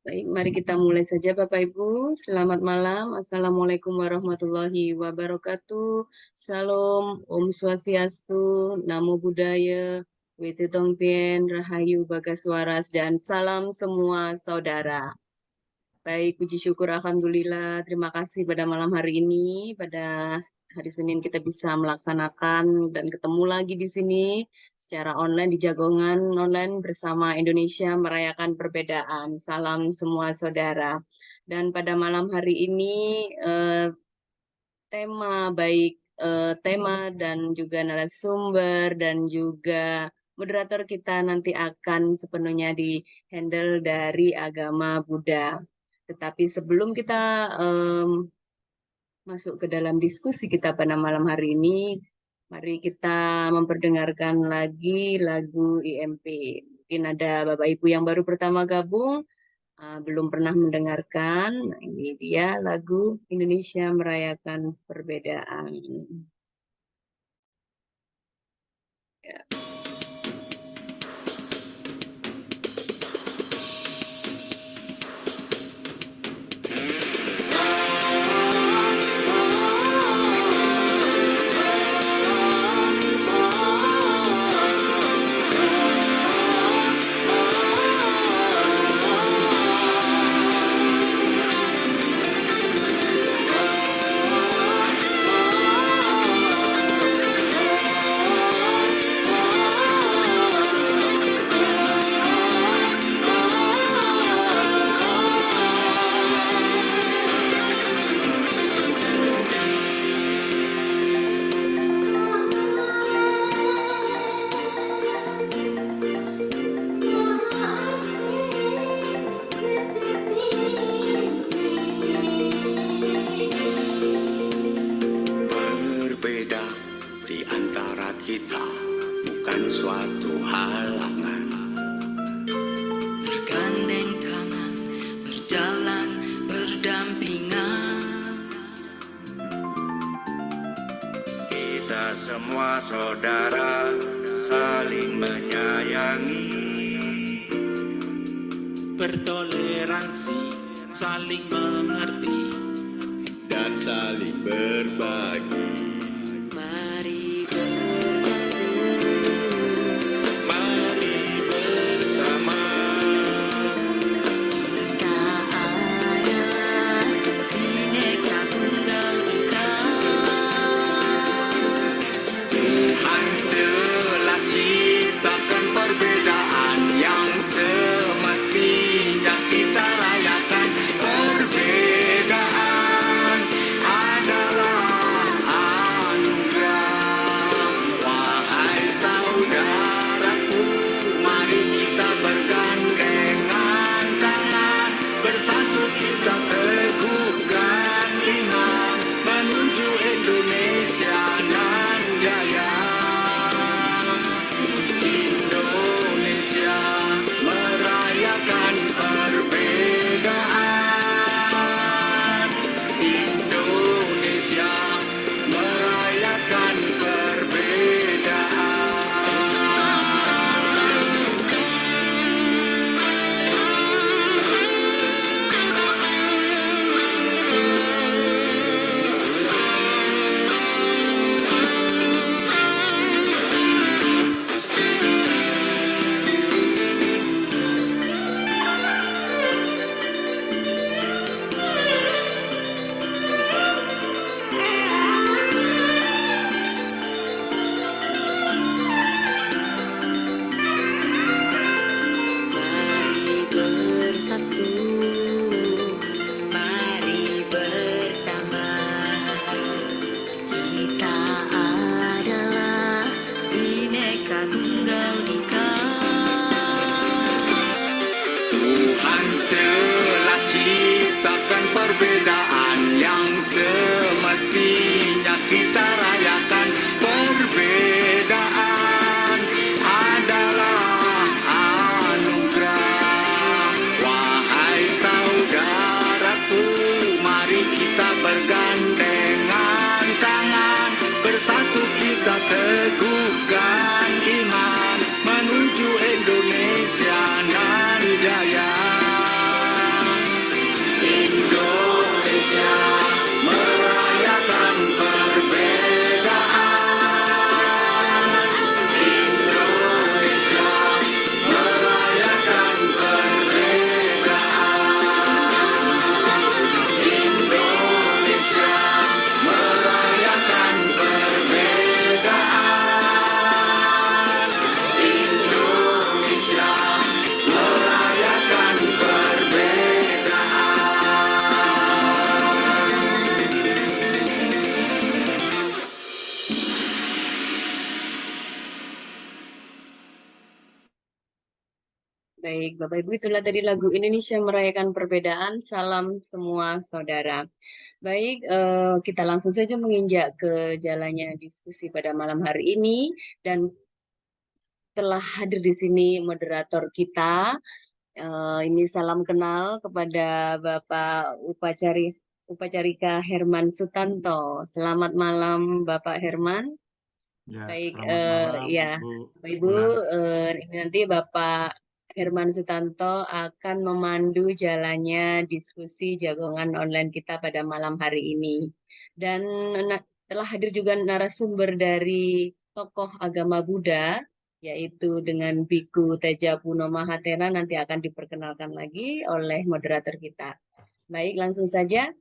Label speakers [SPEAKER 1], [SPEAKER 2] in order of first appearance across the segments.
[SPEAKER 1] Baik, mari kita mulai saja Bapak Ibu. Selamat malam. Assalamualaikum warahmatullahi wabarakatuh. Salam, Om Swastiastu, Namo Buddhaya, Witi Tongtien, Rahayu Bagaswaras, dan salam semua saudara. Baik, puji syukur Alhamdulillah. Terima kasih pada malam hari ini, pada hari Senin kita bisa melaksanakan dan ketemu lagi di sini secara online di Jagongan online bersama Indonesia merayakan perbedaan. Salam semua saudara. Dan pada malam hari ini tema dan juga narasumber dan juga moderator kita nanti akan sepenuhnya di handle dari agama Buddha. Tetapi sebelum kita masuk ke dalam diskusi kita pada malam hari ini, mari kita memperdengarkan lagi lagu IMP. Mungkin ada Bapak Ibu yang baru pertama gabung, belum pernah mendengarkan. Nah, ini dia lagu Indonesia Merayakan Perbedaan. Ya.
[SPEAKER 2] Berbeda di antara kita bukan suatu halangan.
[SPEAKER 3] Bergandeng tangan, berjalan berdampingan.
[SPEAKER 2] Kita semua saudara, saling menyayangi.
[SPEAKER 4] Bertoleransi, saling mengerti, dan saling berbagi.
[SPEAKER 3] Mari bersatu,
[SPEAKER 4] Mari bersama,
[SPEAKER 3] kita adalah Bhinneka Tunggal Ika.
[SPEAKER 2] Tuhan telah ciptakan perbedaan yang semestinya kita rayakan. Perbedaan adalah anugerah. Wahai saudaraku, mari kita bergandengan tangan, bersatu kita teguhkan iman menuju Indonesia nan jaya. Indonesia merayakan perbedaan. Indonesia merayakan perbedaan.
[SPEAKER 3] Mari bersatu, mari bersama. Kita adalah Bhinneka Tunggal Ika.
[SPEAKER 2] Tuhan telah ciptakan perbedaan yang semestinya kita rayakan. Perbedaan adalah anugerah. Wahai saudaraku, mari kita bergandengan tangan, bersatu kita teguhkan iman menuju Indonesia nan jaya.
[SPEAKER 1] Baik, Bapak Ibu, itulah tadi lagu Indonesia Merayakan Perbedaan. Salam semua saudara. Baik, kita langsung saja menginjak ke jalannya diskusi pada malam hari ini dan telah hadir di sini moderator kita. Ini salam kenal kepada Bapak Upacarika Herman Sutanto. Selamat malam, Bapak Herman.
[SPEAKER 5] Ya,
[SPEAKER 1] Baik,
[SPEAKER 5] selamat malam
[SPEAKER 1] ya,
[SPEAKER 5] Bu
[SPEAKER 1] Bapak Ibu,
[SPEAKER 5] Bulan.
[SPEAKER 1] ini nanti Bapak Herman Sutanto akan memandu jalannya diskusi jagongan online kita pada malam hari ini. Dan telah hadir juga narasumber dari tokoh agama Buddha, yaitu dengan Biku Teja Puno Mahathera, nanti akan diperkenalkan lagi oleh moderator kita. Baik, langsung saja.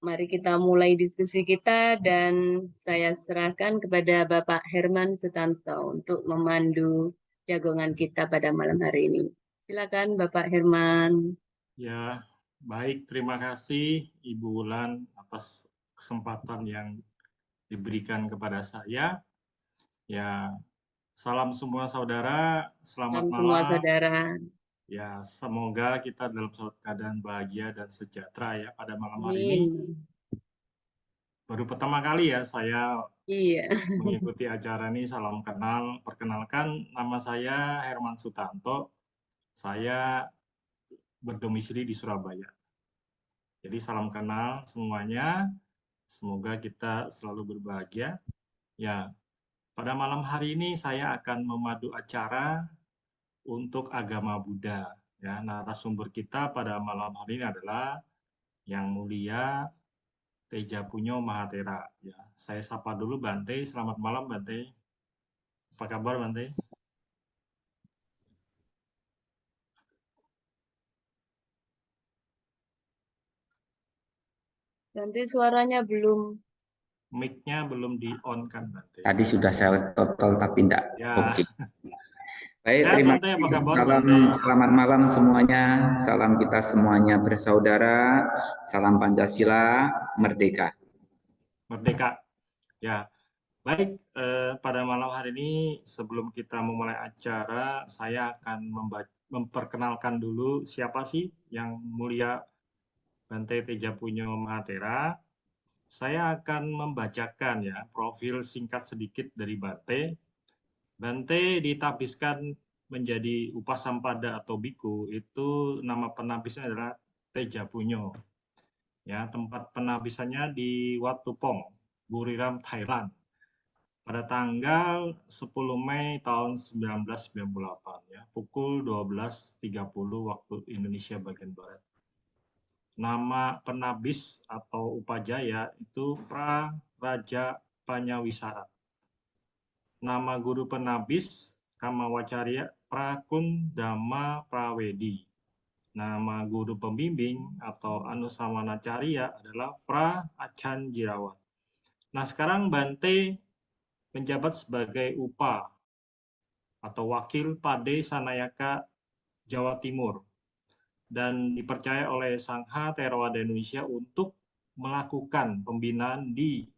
[SPEAKER 1] Mari kita mulai diskusi kita dan saya serahkan kepada Bapak Herman Sutanto untuk memandu jagongan kita pada malam hari ini. Silakan Bapak Herman.
[SPEAKER 5] Ya, baik, terima kasih Ibu Wulan atas kesempatan yang diberikan kepada saya. Ya, salam semua saudara, selamat
[SPEAKER 1] Salam semua
[SPEAKER 5] malam.
[SPEAKER 1] saudara.
[SPEAKER 5] Ya, semoga kita dalam suatu keadaan bahagia dan sejahtera ya pada malam hari ini.
[SPEAKER 1] Amin.
[SPEAKER 5] Baru pertama kali ya saya
[SPEAKER 1] Iya.
[SPEAKER 5] mengikuti acara ini. Salam kenal, perkenalkan nama saya Herman Sutanto. Saya berdomisili di Surabaya. Jadi salam kenal semuanya. Semoga kita selalu berbahagia. Ya, pada malam hari ini saya akan memadu acara untuk agama Buddha. Ya, narasumber kita pada malam hari ini adalah Yang Mulia Teja Punyo Mahathera. Ya, saya sapa dulu Bante. Selamat malam Bante. Apa kabar Bante?
[SPEAKER 1] Nanti suaranya belum.
[SPEAKER 5] Mic-nya belum di-on kan Bante?
[SPEAKER 6] Tadi sudah saya total tapi enggak.
[SPEAKER 5] Ya.
[SPEAKER 6] Oke. Baik,
[SPEAKER 5] Sehat,
[SPEAKER 6] terima
[SPEAKER 5] Bante.
[SPEAKER 6] kasih.
[SPEAKER 5] Apa kabar
[SPEAKER 6] Salam,
[SPEAKER 5] Bante?
[SPEAKER 6] selamat malam semuanya. Salam kita semuanya bersaudara. Salam Pancasila, merdeka.
[SPEAKER 5] Merdeka. Ya, baik. Pada malam hari ini sebelum kita memulai acara, saya akan memperkenalkan dulu siapa sih Yang Mulia Bante Teja Punyo Mahathera. Saya akan membacakan ya profil singkat sedikit dari Bante. Bante ditabiskan menjadi upasampada atau biku, itu nama penabisnya adalah Teja Punyo. Ya, tempat penabisannya di Wat Tupong, Buriram, Thailand. Pada tanggal 10 Mei tahun 1998 ya, pukul 12.30 waktu Indonesia bagian barat. Nama penabis atau upajaya itu Pra Raja Panyawisara. Nama guru penabis Kamawacarya Prakun Dhamma Prawedi. Nama guru pembimbing atau Anusamanacarya adalah Pra Acan Jirawat. Nah, sekarang Bante menjabat sebagai Upa atau Wakil Pade Sanayaka Jawa Timur dan dipercaya oleh Sangha Theravada Indonesia untuk melakukan pembinaan di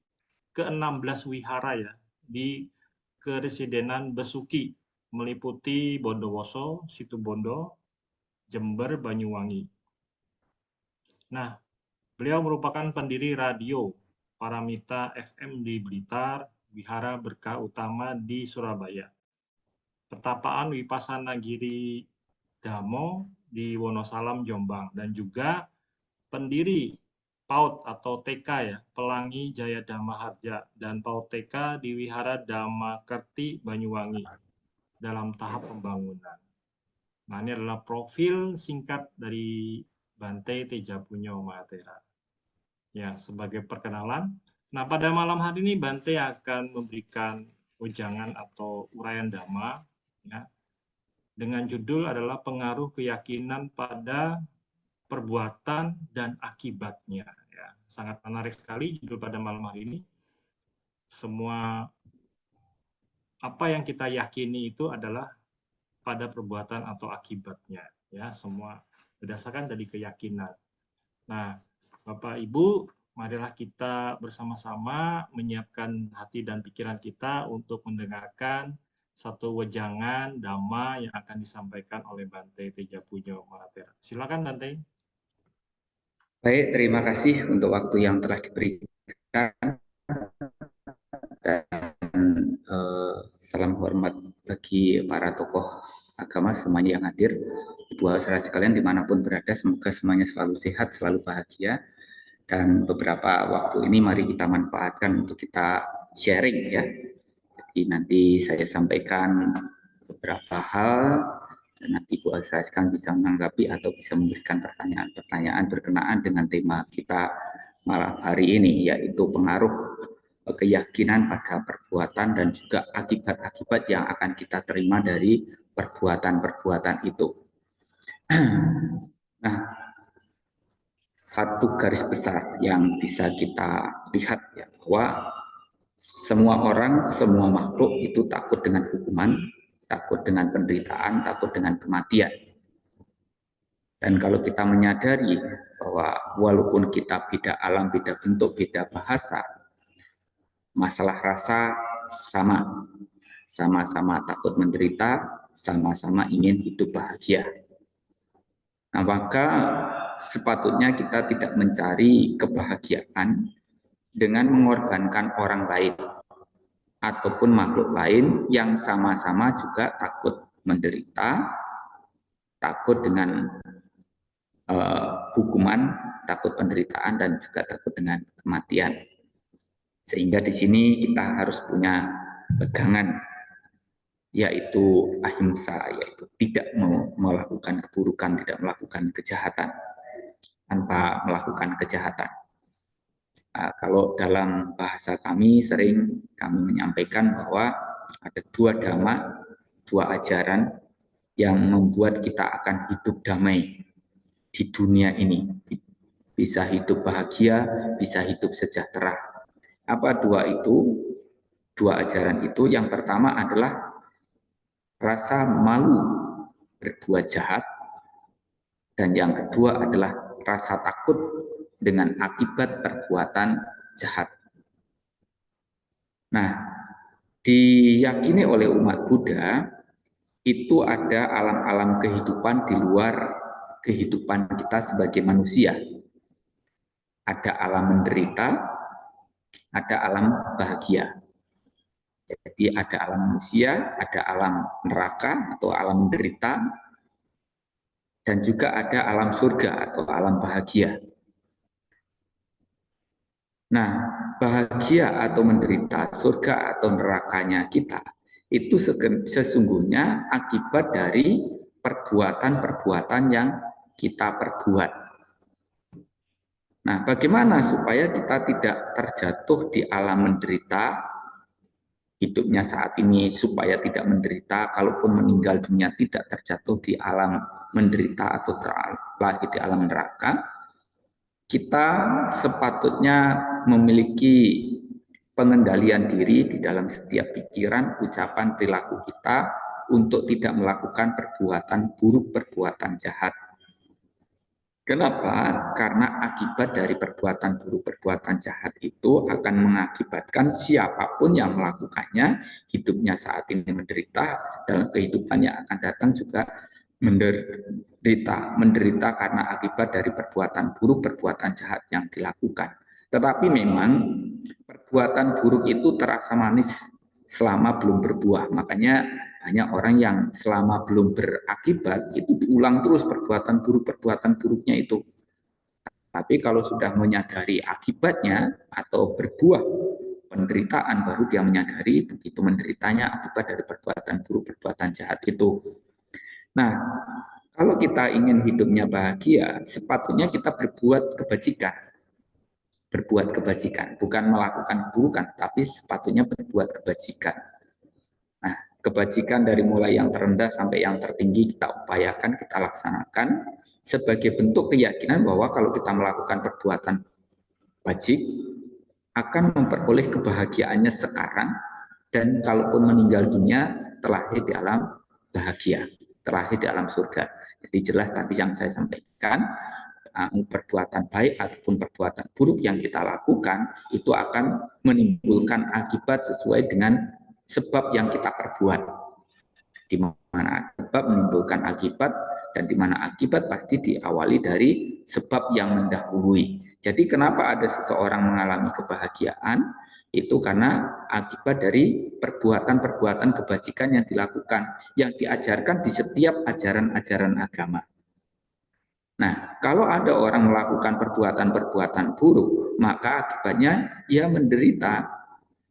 [SPEAKER 5] ke-16 wihara ya, di Keresidenan Besuki, meliputi Bondowoso, Situbondo, Jember, Banyuwangi. Nah, beliau merupakan pendiri radio Paramita FM di Blitar, Wihara Berkah Utama di Surabaya, Pertapaan Wipasana Giri Damo di Wonosalam, Jombang, dan juga pendiri PAUD atau TK ya, Pelangi Jaya Dhamma Harja, dan PAUD TK di Wihara Dhammakerti Banyuwangi dalam tahap pembangunan. Nah, ini adalah profil singkat dari Bante Teja Punyo Mahathera. Ya, sebagai perkenalan. Nah, pada malam hari ini Bante akan memberikan ujangan atau uraian Dhamma ya, dengan judul adalah pengaruh keyakinan pada perbuatan dan akibatnya. Ya, sangat menarik sekali judul pada malam hari ini. Semua apa yang kita yakini itu adalah pada perbuatan atau akibatnya. Ya, semua berdasarkan dari keyakinan. Nah, Bapak Ibu, marilah kita bersama-sama menyiapkan hati dan pikiran kita untuk mendengarkan satu wejangan dhamma yang akan disampaikan oleh Bante Tejapunyo Malatera. Silakan Bante.
[SPEAKER 6] Baik, terima kasih untuk waktu yang telah diberikan. Dan salam hormat bagi para tokoh agama semuanya yang hadir. Ibu saudara sekalian dimanapun berada, semoga semuanya selalu sehat, selalu bahagia. Dan beberapa waktu ini mari kita manfaatkan untuk kita sharing ya. Jadi nanti saya sampaikan beberapa hal, dan nanti Ibu sekalian bisa menanggapi atau bisa memberikan pertanyaan-pertanyaan berkenaan dengan tema kita malam hari ini, yaitu pengaruh keyakinan pada perbuatan dan juga akibat-akibat yang akan kita terima dari perbuatan-perbuatan itu. Nah, satu garis besar yang bisa kita lihat ya, bahwa semua orang, semua makhluk itu takut dengan hukuman, takut dengan penderitaan, takut dengan kematian. Dan kalau kita menyadari bahwa walaupun kita beda alam, beda bentuk, beda bahasa, masalah rasa sama-sama takut menderita, sama-sama ingin hidup bahagia. Nah, maka sepatutnya kita tidak mencari kebahagiaan dengan mengorbankan orang lain ataupun makhluk lain yang sama-sama juga takut menderita, takut dengan hukuman, takut penderitaan, dan juga takut dengan kematian. Sehingga di sini kita harus punya pegangan, yaitu ahimsa, yaitu tidak melakukan keburukan, tidak melakukan kejahatan, tanpa melakukan kejahatan. Kalau dalam bahasa kami sering kami menyampaikan bahwa ada dua dhamma, dua ajaran yang membuat kita akan hidup damai di dunia ini. Bisa hidup bahagia, bisa hidup sejahtera. Apa dua itu? Dua ajaran itu, yang pertama adalah rasa malu berbuat jahat, dan yang kedua adalah rasa takut dengan akibat perbuatan jahat. Nah, diyakini oleh umat Buddha, itu ada alam-alam kehidupan di luar kehidupan kita sebagai manusia. Ada alam menderita, ada alam bahagia. Jadi ada alam manusia, ada alam neraka atau alam menderita, dan juga ada alam surga atau alam bahagia. Nah, bahagia atau menderita, surga atau nerakanya kita, itu sesungguhnya akibat dari perbuatan-perbuatan yang kita perbuat. Nah, bagaimana supaya kita tidak terjatuh di alam menderita, hidupnya saat ini supaya tidak menderita, kalaupun meninggal dunia tidak terjatuh di alam menderita atau terlahir di alam neraka, kita sepatutnya memiliki pengendalian diri di dalam setiap pikiran, ucapan, perilaku kita untuk tidak melakukan perbuatan buruk, perbuatan jahat. Kenapa? Karena akibat dari perbuatan buruk, perbuatan jahat itu akan mengakibatkan siapapun yang melakukannya, hidupnya saat ini menderita, dalam kehidupan yang akan datang juga menderita karena akibat dari perbuatan buruk, perbuatan jahat yang dilakukan. Tetapi memang perbuatan buruk itu terasa manis selama belum berbuah. Makanya banyak orang yang selama belum berakibat itu diulang terus perbuatan buruknya itu. Tapi kalau sudah menyadari akibatnya atau berbuah penderitaan, baru dia menyadari begitu menderitanya akibat dari perbuatan buruk, perbuatan jahat itu. Nah, kalau kita ingin hidupnya bahagia, sepatutnya kita berbuat kebajikan. Berbuat kebajikan, bukan melakukan keburukan, tapi sepatutnya berbuat kebajikan. Nah, kebajikan dari mulai yang terendah sampai yang tertinggi kita upayakan, kita laksanakan sebagai bentuk keyakinan bahwa kalau kita melakukan perbuatan bajik akan memperoleh kebahagiaannya sekarang, dan kalaupun meninggal dunia terlahir di alam bahagia, terlahir di alam surga. Jadi jelas tadi yang saya sampaikan, perbuatan baik ataupun perbuatan buruk yang kita lakukan itu akan menimbulkan akibat sesuai dengan sebab yang kita perbuat. Di mana sebab menimbulkan akibat, dan di mana akibat pasti diawali dari sebab yang mendahului. Jadi kenapa ada seseorang mengalami kebahagiaan? Itu karena akibat dari perbuatan-perbuatan kebajikan yang dilakukan, yang diajarkan di setiap ajaran-ajaran agama. Nah, kalau ada orang melakukan perbuatan-perbuatan buruk, maka akibatnya ia menderita.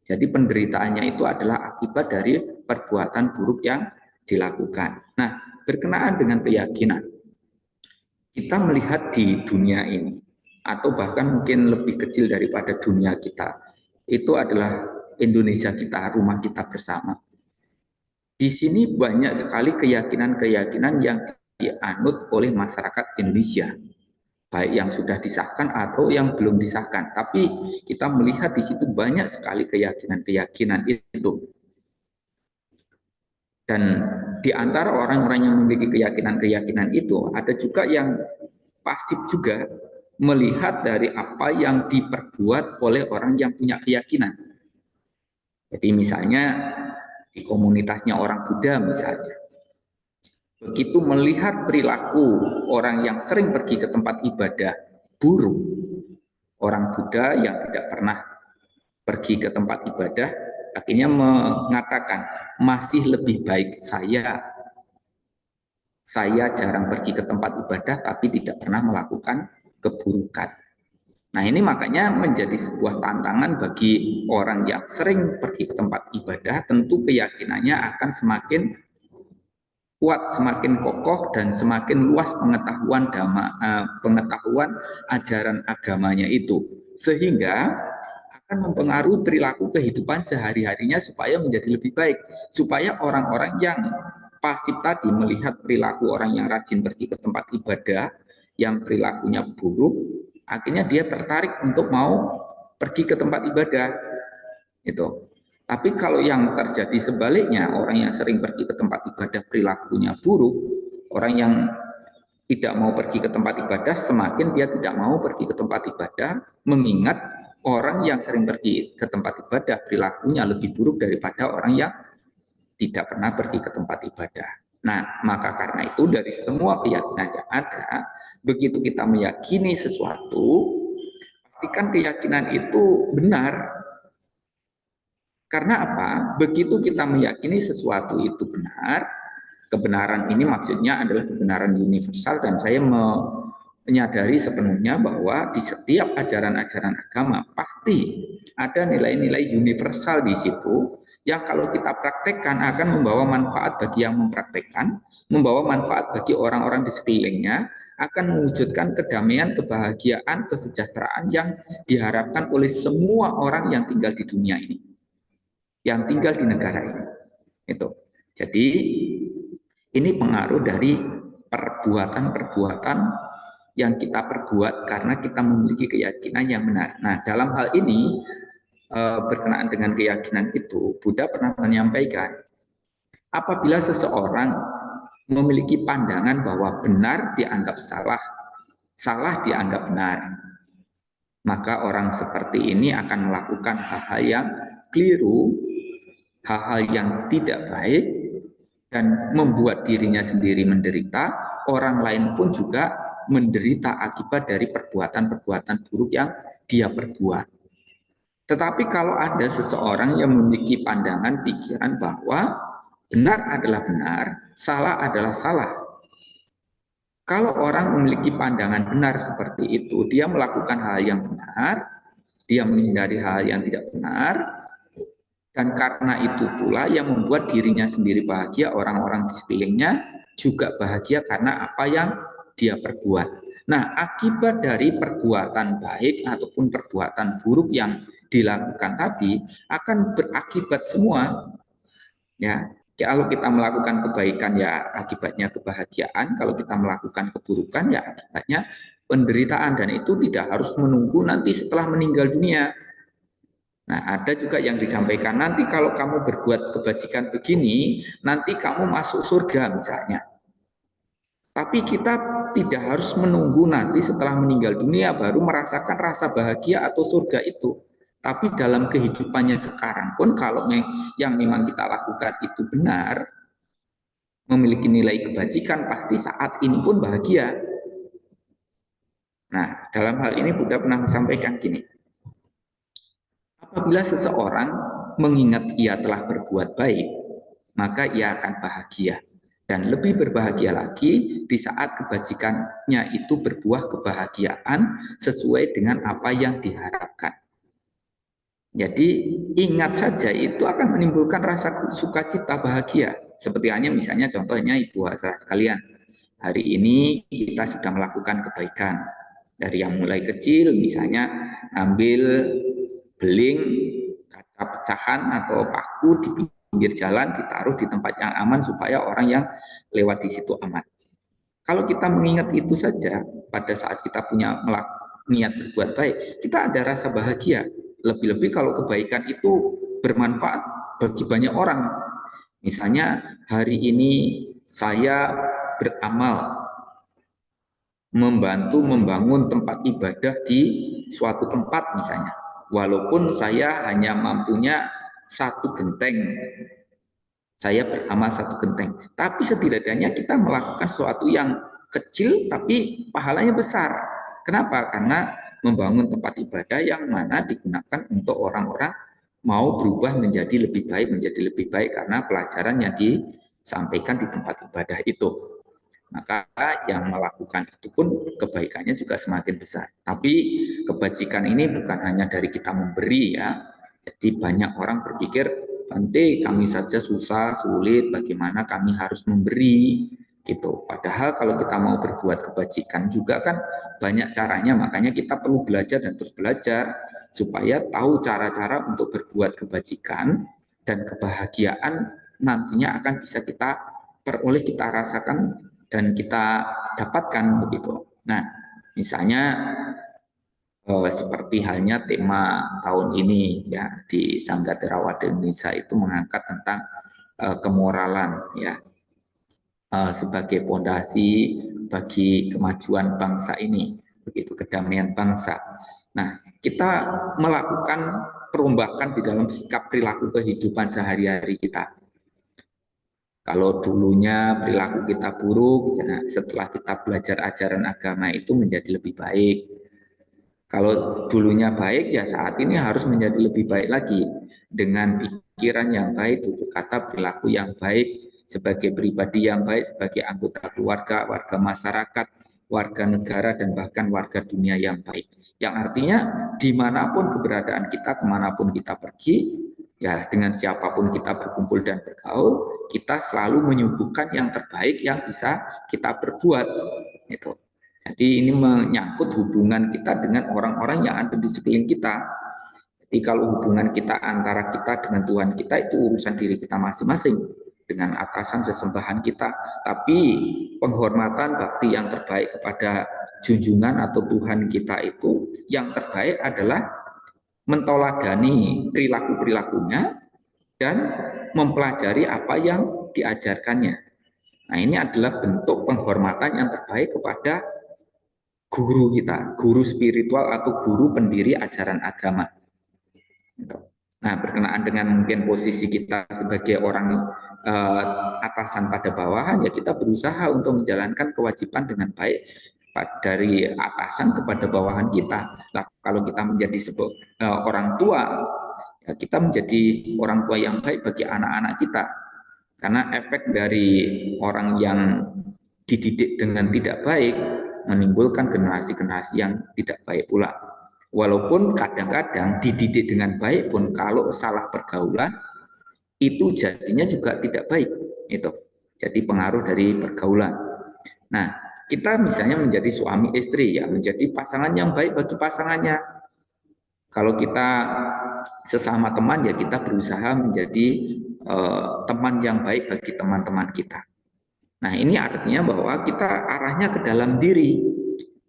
[SPEAKER 6] Jadi penderitaannya itu adalah akibat dari perbuatan buruk yang dilakukan. Nah, berkenaan dengan keyakinan, kita melihat di dunia ini, atau bahkan mungkin lebih kecil daripada dunia kita, itu adalah Indonesia kita, rumah kita bersama. Di sini banyak sekali keyakinan-keyakinan yang dianut oleh masyarakat Indonesia, baik yang sudah disahkan atau yang belum disahkan. Tapi kita melihat di situ banyak sekali keyakinan-keyakinan itu. Dan di antara orang-orang yang memiliki keyakinan-keyakinan itu, ada juga yang pasif juga melihat dari apa yang diperbuat oleh orang yang punya keyakinan. Jadi misalnya di komunitasnya orang Buddha misalnya, begitu melihat perilaku orang yang sering pergi ke tempat ibadah buruk, orang Buddha yang tidak pernah pergi ke tempat ibadah, akhirnya mengatakan, masih lebih baik saya jarang pergi ke tempat ibadah tapi tidak pernah melakukan keburukan. Nah, ini makanya menjadi sebuah tantangan bagi orang yang sering pergi ke tempat ibadah, tentu keyakinannya akan semakin kuat, semakin kokoh, dan semakin luas pengetahuan ajaran agamanya itu, sehingga akan mempengaruhi perilaku kehidupan sehari-harinya supaya menjadi lebih baik, supaya orang-orang yang pasif tadi melihat perilaku orang yang rajin pergi ke tempat ibadah yang perilakunya buruk, akhirnya dia tertarik untuk mau pergi ke tempat ibadah itu. Tapi kalau yang terjadi sebaliknya, orang yang sering pergi ke tempat ibadah perilakunya buruk, orang yang tidak mau pergi ke tempat ibadah, semakin dia tidak mau pergi ke tempat ibadah, mengingat orang yang sering pergi ke tempat ibadah perilakunya lebih buruk daripada orang yang tidak pernah pergi ke tempat ibadah. Nah, maka karena itu dari semua keyakinan yang ada, begitu kita meyakini sesuatu, pastikan keyakinan itu benar. Karena apa? Begitu kita meyakini sesuatu itu benar, kebenaran ini maksudnya adalah kebenaran universal, dan saya menyadari sepenuhnya bahwa di setiap ajaran-ajaran agama pasti ada nilai-nilai universal di situ yang kalau kita praktekkan akan membawa manfaat bagi yang mempraktekkan, membawa manfaat bagi orang-orang di sekelilingnya, akan mewujudkan kedamaian, kebahagiaan, kesejahteraan yang diharapkan oleh semua orang yang tinggal di dunia ini, yang tinggal di negara ini. Itu. Jadi ini pengaruh dari perbuatan-perbuatan yang kita perbuat karena kita memiliki keyakinan yang benar. Nah, dalam hal ini berkenaan dengan keyakinan itu, Buddha pernah menyampaikan, apabila seseorang memiliki pandangan bahwa benar dianggap salah, salah dianggap benar, maka orang seperti ini akan melakukan hal-hal yang keliru, hal-hal yang tidak baik, dan membuat dirinya sendiri menderita, orang lain pun juga menderita akibat dari perbuatan-perbuatan buruk yang dia perbuat. Tetapi kalau ada seseorang yang memiliki pandangan pikiran bahwa benar adalah benar, salah adalah salah. Kalau orang memiliki pandangan benar seperti itu, dia melakukan hal yang benar, dia menghindari hal yang tidak benar, dan karena itu pula yang membuat dirinya sendiri bahagia, orang-orang di sekelilingnya juga bahagia karena apa yang dia perbuat. Nah, akibat dari perbuatan baik ataupun perbuatan buruk yang dilakukan tadi akan berakibat semua. Ya, kalau kita melakukan kebaikan ya akibatnya kebahagiaan, kalau kita melakukan keburukan ya akibatnya penderitaan, dan itu tidak harus menunggu nanti setelah meninggal dunia. Nah, ada juga yang disampaikan, nanti kalau kamu berbuat kebajikan begini, nanti kamu masuk surga misalnya. Tapi kita tidak harus menunggu nanti setelah meninggal dunia baru merasakan rasa bahagia atau surga itu. Tapi dalam kehidupannya sekarang pun kalau yang memang kita lakukan itu benar, memiliki nilai kebajikan, pasti saat ini pun bahagia. Nah, dalam hal ini Buddha pernah menyampaikan gini, apabila seseorang mengingat ia telah berbuat baik, maka ia akan bahagia. Dan lebih berbahagia lagi di saat kebajikannya itu berbuah kebahagiaan sesuai dengan apa yang diharapkan. Jadi ingat saja itu akan menimbulkan rasa sukacita bahagia. Seperti hanya misalnya contohnya Ibu saudara sekalian, hari ini kita sudah melakukan kebaikan. Dari yang mulai kecil misalnya ambil beling, kaca pecahan atau paku di pinggir jalan ditaruh di tempat yang aman supaya orang yang lewat di situ aman. Kalau kita mengingat itu saja pada saat kita punya niat berbuat baik, kita ada rasa bahagia. Lebih-lebih kalau kebaikan itu bermanfaat bagi banyak orang. Misalnya hari ini saya beramal membantu membangun tempat ibadah di suatu tempat misalnya. Walaupun saya hanya mampunya satu genteng, saya beramal satu genteng. Tapi setidaknya kita melakukan sesuatu yang kecil tapi pahalanya besar. Kenapa? Karena membangun tempat ibadah yang mana digunakan untuk orang-orang mau berubah menjadi lebih baik karena pelajaran yang disampaikan di tempat ibadah itu. Maka yang melakukan itu pun kebaikannya juga semakin besar. Tapi kebajikan ini bukan hanya dari kita memberi ya. Jadi banyak orang berpikir, Bante kami saja susah, sulit, bagaimana kami harus memberi gitu. Padahal kalau kita mau berbuat kebajikan juga kan banyak caranya, makanya kita perlu belajar dan terus belajar supaya tahu cara-cara untuk berbuat kebajikan dan kebahagiaan nantinya akan bisa kita peroleh, kita rasakan dan kita dapatkan begitu. Nah, misalnya seperti halnya tema tahun ini ya di Sangga Theravada Indonesia itu mengangkat tentang kemoralan ya sebagai pondasi bagi kemajuan bangsa ini, begitu kedamaian bangsa. Nah, kita melakukan perombakan di dalam sikap perilaku kehidupan sehari-hari kita. Kalau dulunya perilaku kita buruk, ya setelah kita belajar ajaran agama itu menjadi lebih baik. Kalau dulunya baik, ya saat ini harus menjadi lebih baik lagi. Dengan pikiran yang baik, tutur kata, perilaku yang baik, sebagai pribadi yang baik, sebagai anggota keluarga, warga masyarakat, warga negara, dan bahkan warga dunia yang baik. Yang artinya, dimanapun keberadaan kita, kemanapun kita pergi, ya dengan siapapun kita berkumpul dan bergaul, kita selalu menyuguhkan yang terbaik yang bisa kita perbuat. Gitu. Jadi ini menyangkut hubungan kita dengan orang-orang yang ada di sekeliling kita. Jadi kalau hubungan kita antara kita dengan Tuhan kita itu urusan diri kita masing-masing dengan atasan sesembahan kita. Tapi penghormatan bakti yang terbaik kepada junjungan atau Tuhan kita itu yang terbaik adalah mentoladani perilaku-perilakunya dan mempelajari apa yang diajarkannya. Nah, ini adalah bentuk penghormatan yang terbaik kepada guru kita, guru spiritual atau guru pendiri ajaran agama. Nah, berkenaan dengan mungkin posisi kita sebagai orang atasan pada bawahan, ya kita berusaha untuk menjalankan kewajiban dengan baik dari atasan kepada bawahan kita. Nah, kalau kita menjadi orang tua, ya kita menjadi orang tua yang baik bagi anak-anak kita. Karena efek dari orang yang dididik dengan tidak baik menimbulkan generasi-generasi yang tidak baik pula. Walaupun kadang-kadang dididik dengan baik pun kalau salah pergaulan itu jadinya juga tidak baik. Itu jadi pengaruh dari pergaulan. Nah, kita misalnya menjadi suami istri ya, menjadi pasangan yang baik bagi pasangannya. Kalau kita sesama teman ya kita berusaha menjadi teman yang baik bagi teman-teman kita. Nah, ini artinya bahwa kita arahnya ke dalam diri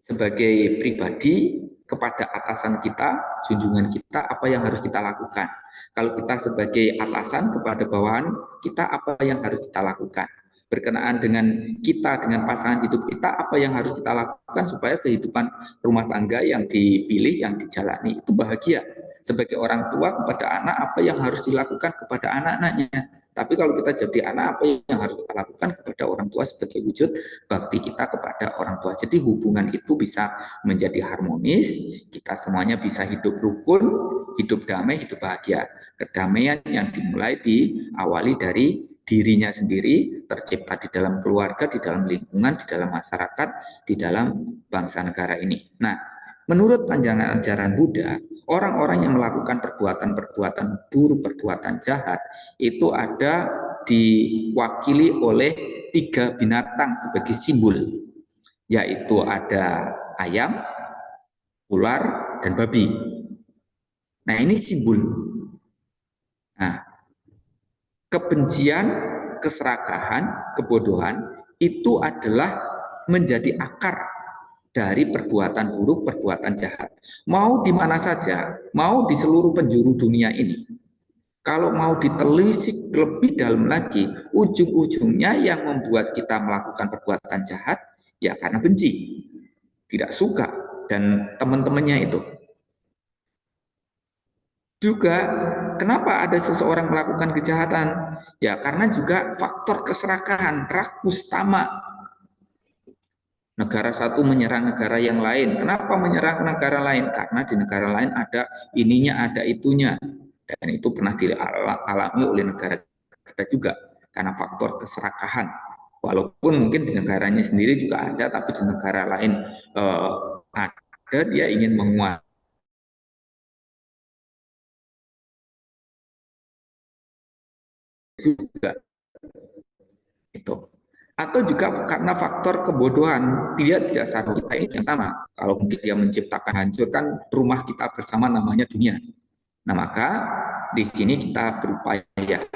[SPEAKER 6] sebagai pribadi kepada atasan kita, junjungan kita, apa yang harus kita lakukan. Kalau kita sebagai atasan kepada bawahan kita, apa yang harus kita lakukan. Berkenaan dengan kita, dengan pasangan hidup kita, apa yang harus kita lakukan supaya kehidupan rumah tangga yang dipilih, yang dijalani itu bahagia. Sebagai orang tua kepada anak, apa yang harus dilakukan kepada anak-anaknya. Tapi kalau kita jadi anak, apa yang harus kita lakukan kepada orang tua sebagai wujud bakti kita kepada orang tua. Jadi hubungan itu bisa menjadi harmonis, kita semuanya bisa hidup rukun, hidup damai, hidup bahagia. Kedamaian yang dimulai diawali dari dirinya sendiri, tercipta di dalam keluarga, di dalam lingkungan, di dalam masyarakat, di dalam bangsa negara ini. Nah, menurut panjangan ajaran Buddha, orang-orang yang melakukan perbuatan-perbuatan buruk, perbuatan jahat, itu ada diwakili oleh 3 binatang sebagai simbol, yaitu ada ayam, ular, dan babi. Nah, ini simbol. Nah, kebencian, keserakahan, kebodohan itu adalah menjadi akar dari perbuatan buruk, perbuatan jahat. Mau di mana saja, mau di seluruh penjuru dunia ini. Kalau mau ditelisik lebih dalam lagi, ujung-ujungnya yang membuat kita melakukan perbuatan jahat, ya karena benci, tidak suka, dan teman-temannya itu. Juga, kenapa ada seseorang melakukan kejahatan? Ya, karena juga faktor keserakahan, rakus, tamak. Negara satu menyerang negara yang lain. Kenapa menyerang negara lain? Karena di negara lain ada ininya, ada itunya. Dan itu pernah dialami oleh negara kita juga. Karena faktor keserakahan. Walaupun mungkin di negaranya sendiri juga ada, tapi di negara lain ada, dia ingin menguasai juga. Itu. Atau juga karena faktor kebodohan, dia tidak sadar kita ini yang pertama. Kalau mungkin dia menciptakan, hancurkan rumah kita bersama namanya dunia. Nah, maka di sini kita berupaya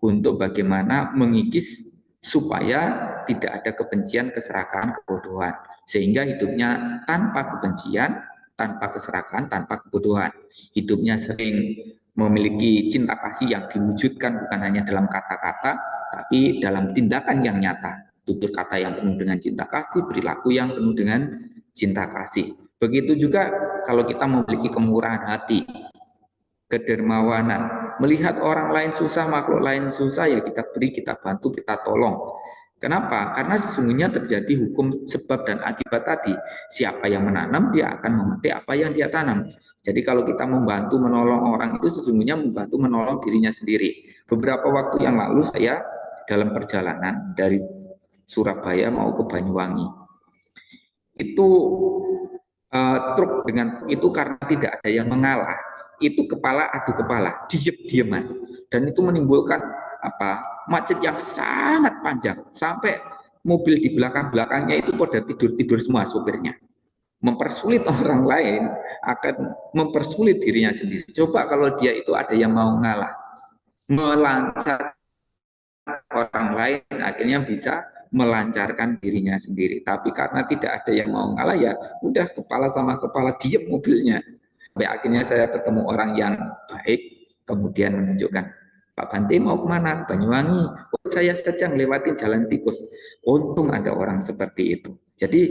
[SPEAKER 6] untuk bagaimana mengikis supaya tidak ada kebencian, keserakahan, kebodohan. Sehingga hidupnya tanpa kebencian, tanpa keserakahan, tanpa kebodohan. Hidupnya sering memiliki cinta kasih yang diwujudkan bukan hanya dalam kata-kata, tapi dalam tindakan yang nyata. Tutur kata yang penuh dengan cinta kasih, perilaku yang penuh dengan cinta kasih. Begitu juga kalau kita memiliki kemurahan hati, kedermawanan, melihat orang lain susah, makhluk lain susah, ya kita beri, kita bantu, kita tolong. Kenapa? Karena sesungguhnya terjadi hukum sebab dan akibat tadi. Siapa yang menanam, dia akan memetik apa yang dia tanam. Jadi kalau kita membantu menolong orang itu sesungguhnya membantu menolong dirinya sendiri. Beberapa waktu yang lalu saya dalam perjalanan dari Surabaya mau ke Banyuwangi. Itu truk dengan itu karena tidak ada yang mengalah. Itu kepala adu kepala, diem-dieman. Dan itu menimbulkan macet yang sangat panjang. Sampai mobil di belakang-belakangnya itu pada tidur-tidur semua sopirnya. Mempersulit orang lain akan mempersulit dirinya sendiri. Coba kalau dia itu ada yang mau ngalah, melancar orang lain, akhirnya bisa melancarkan dirinya sendiri. Tapi karena tidak ada yang mau ngalah, ya udah kepala sama kepala diem mobilnya. Sampai akhirnya saya ketemu orang yang baik, kemudian menunjukkan, Pak Bante mau kemana? Banyuwangi. Oh, saya sedang melewati jalan tikus. Untung ada orang seperti itu. Jadi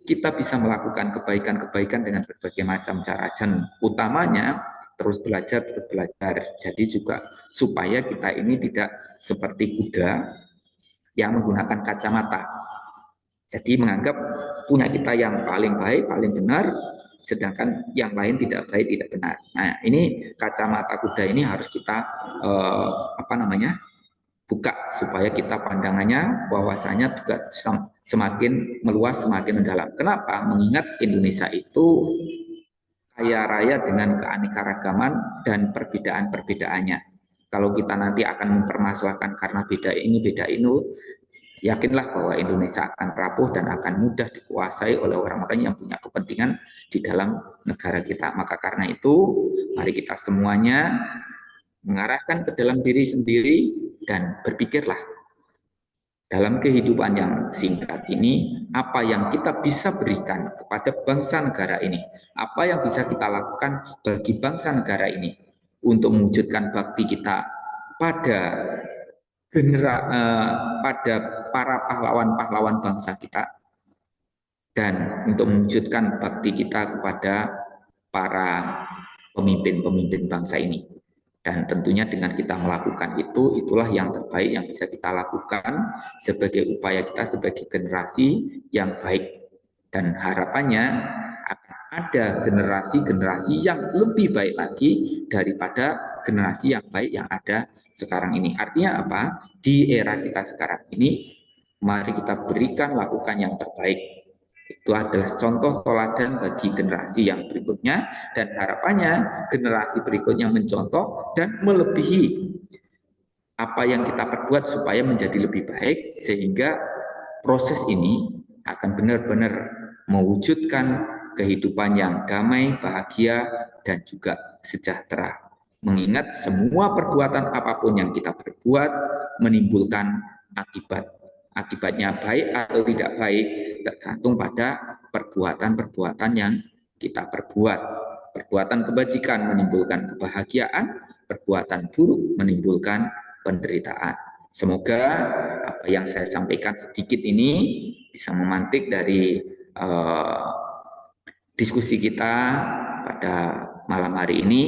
[SPEAKER 6] kita bisa melakukan kebaikan-kebaikan dengan berbagai macam cara, dan utamanya terus belajar. Jadi juga supaya kita ini tidak seperti kuda yang menggunakan kacamata. Jadi menganggap punya kita yang paling baik, paling benar, sedangkan yang lain tidak baik, tidak benar. Nah, ini kacamata kuda ini harus kita buka supaya kita pandangannya, wawasannya juga semakin meluas, semakin mendalam. Kenapa? Mengingat Indonesia itu kaya raya dengan keanekaragaman dan perbedaan-perbedaannya. Kalau kita nanti akan mempermasalahkan karena beda ini, yakinlah bahwa Indonesia akan rapuh dan akan mudah dikuasai oleh orang-orang yang punya kepentingan di dalam negara kita. Maka karena itu, mari kita semuanya mengarahkan ke dalam diri sendiri dan berpikirlah dalam kehidupan yang singkat ini, apa yang kita bisa berikan kepada bangsa negara ini, apa yang bisa kita lakukan bagi bangsa negara ini untuk mewujudkan bakti kita pada para pahlawan-pahlawan bangsa kita, dan untuk mewujudkan bakti kita kepada para pemimpin-pemimpin bangsa ini. Dan tentunya dengan kita melakukan itu, itulah yang terbaik yang bisa kita lakukan sebagai upaya kita sebagai generasi yang baik. Dan harapannya akan ada generasi-generasi yang lebih baik lagi daripada generasi yang baik yang ada sekarang ini. Artinya apa? Di era kita sekarang ini, mari kita berikan, lakukan yang terbaik. Itu adalah contoh teladan bagi generasi yang berikutnya, dan harapannya generasi berikutnya mencontoh dan melebihi apa yang kita perbuat supaya menjadi lebih baik, sehingga proses ini akan benar-benar mewujudkan kehidupan yang damai, bahagia, dan juga sejahtera. Mengingat semua perbuatan apapun yang kita perbuat menimbulkan akibat. Akibatnya baik atau tidak baik tergantung pada perbuatan-perbuatan yang kita perbuat. Perbuatan kebajikan menimbulkan kebahagiaan, perbuatan buruk menimbulkan penderitaan. Semoga apa yang saya sampaikan sedikit ini bisa memantik dari diskusi kita pada malam hari ini,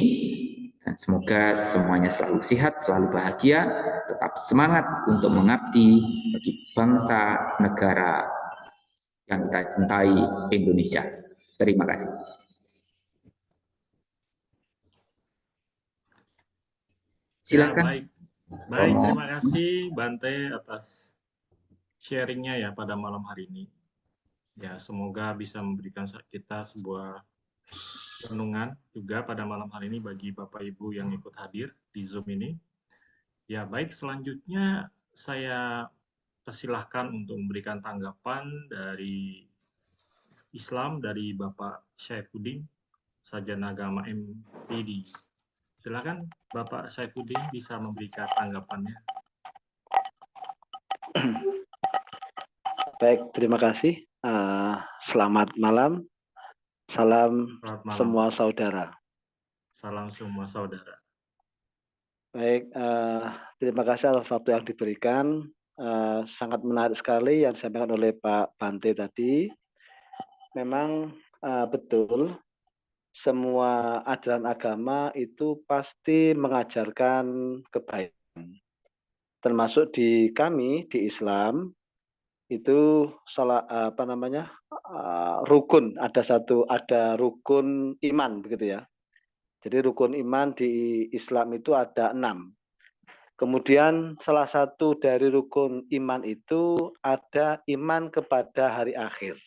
[SPEAKER 6] dan semoga semuanya selalu sehat, selalu bahagia, tetap semangat untuk mengabdi bagi bangsa negara yang kita cintai, Indonesia. Terima kasih. Silakan.
[SPEAKER 5] Ya, baik, terima kasih Bante atas sharingnya ya pada malam hari ini. Ya, semoga bisa memberikan kita sebuah renungan juga pada malam hari ini bagi Bapak Ibu yang ikut hadir di Zoom ini. Ya, baik, selanjutnya saya persilahkan untuk memberikan tanggapan dari Islam dari Bapak Syaifuddin, Sarjana Agama MPD. Silakan Bapak Syaifuddin bisa memberikan tanggapannya.
[SPEAKER 7] Baik, terima kasih. Selamat malam. Salam
[SPEAKER 5] Selamat malam.
[SPEAKER 7] semua saudara.
[SPEAKER 5] Salam semua saudara.
[SPEAKER 7] Baik, terima kasih atas waktu yang diberikan. Sangat menarik sekali yang disampaikan oleh Pak Bante tadi. Memang betul, semua ajaran agama itu pasti mengajarkan kebaikan. Termasuk di kami di Islam itu rukun, ada rukun iman begitu ya. Jadi rukun iman di Islam itu ada 6. Kemudian salah satu dari rukun iman itu ada iman kepada hari akhir.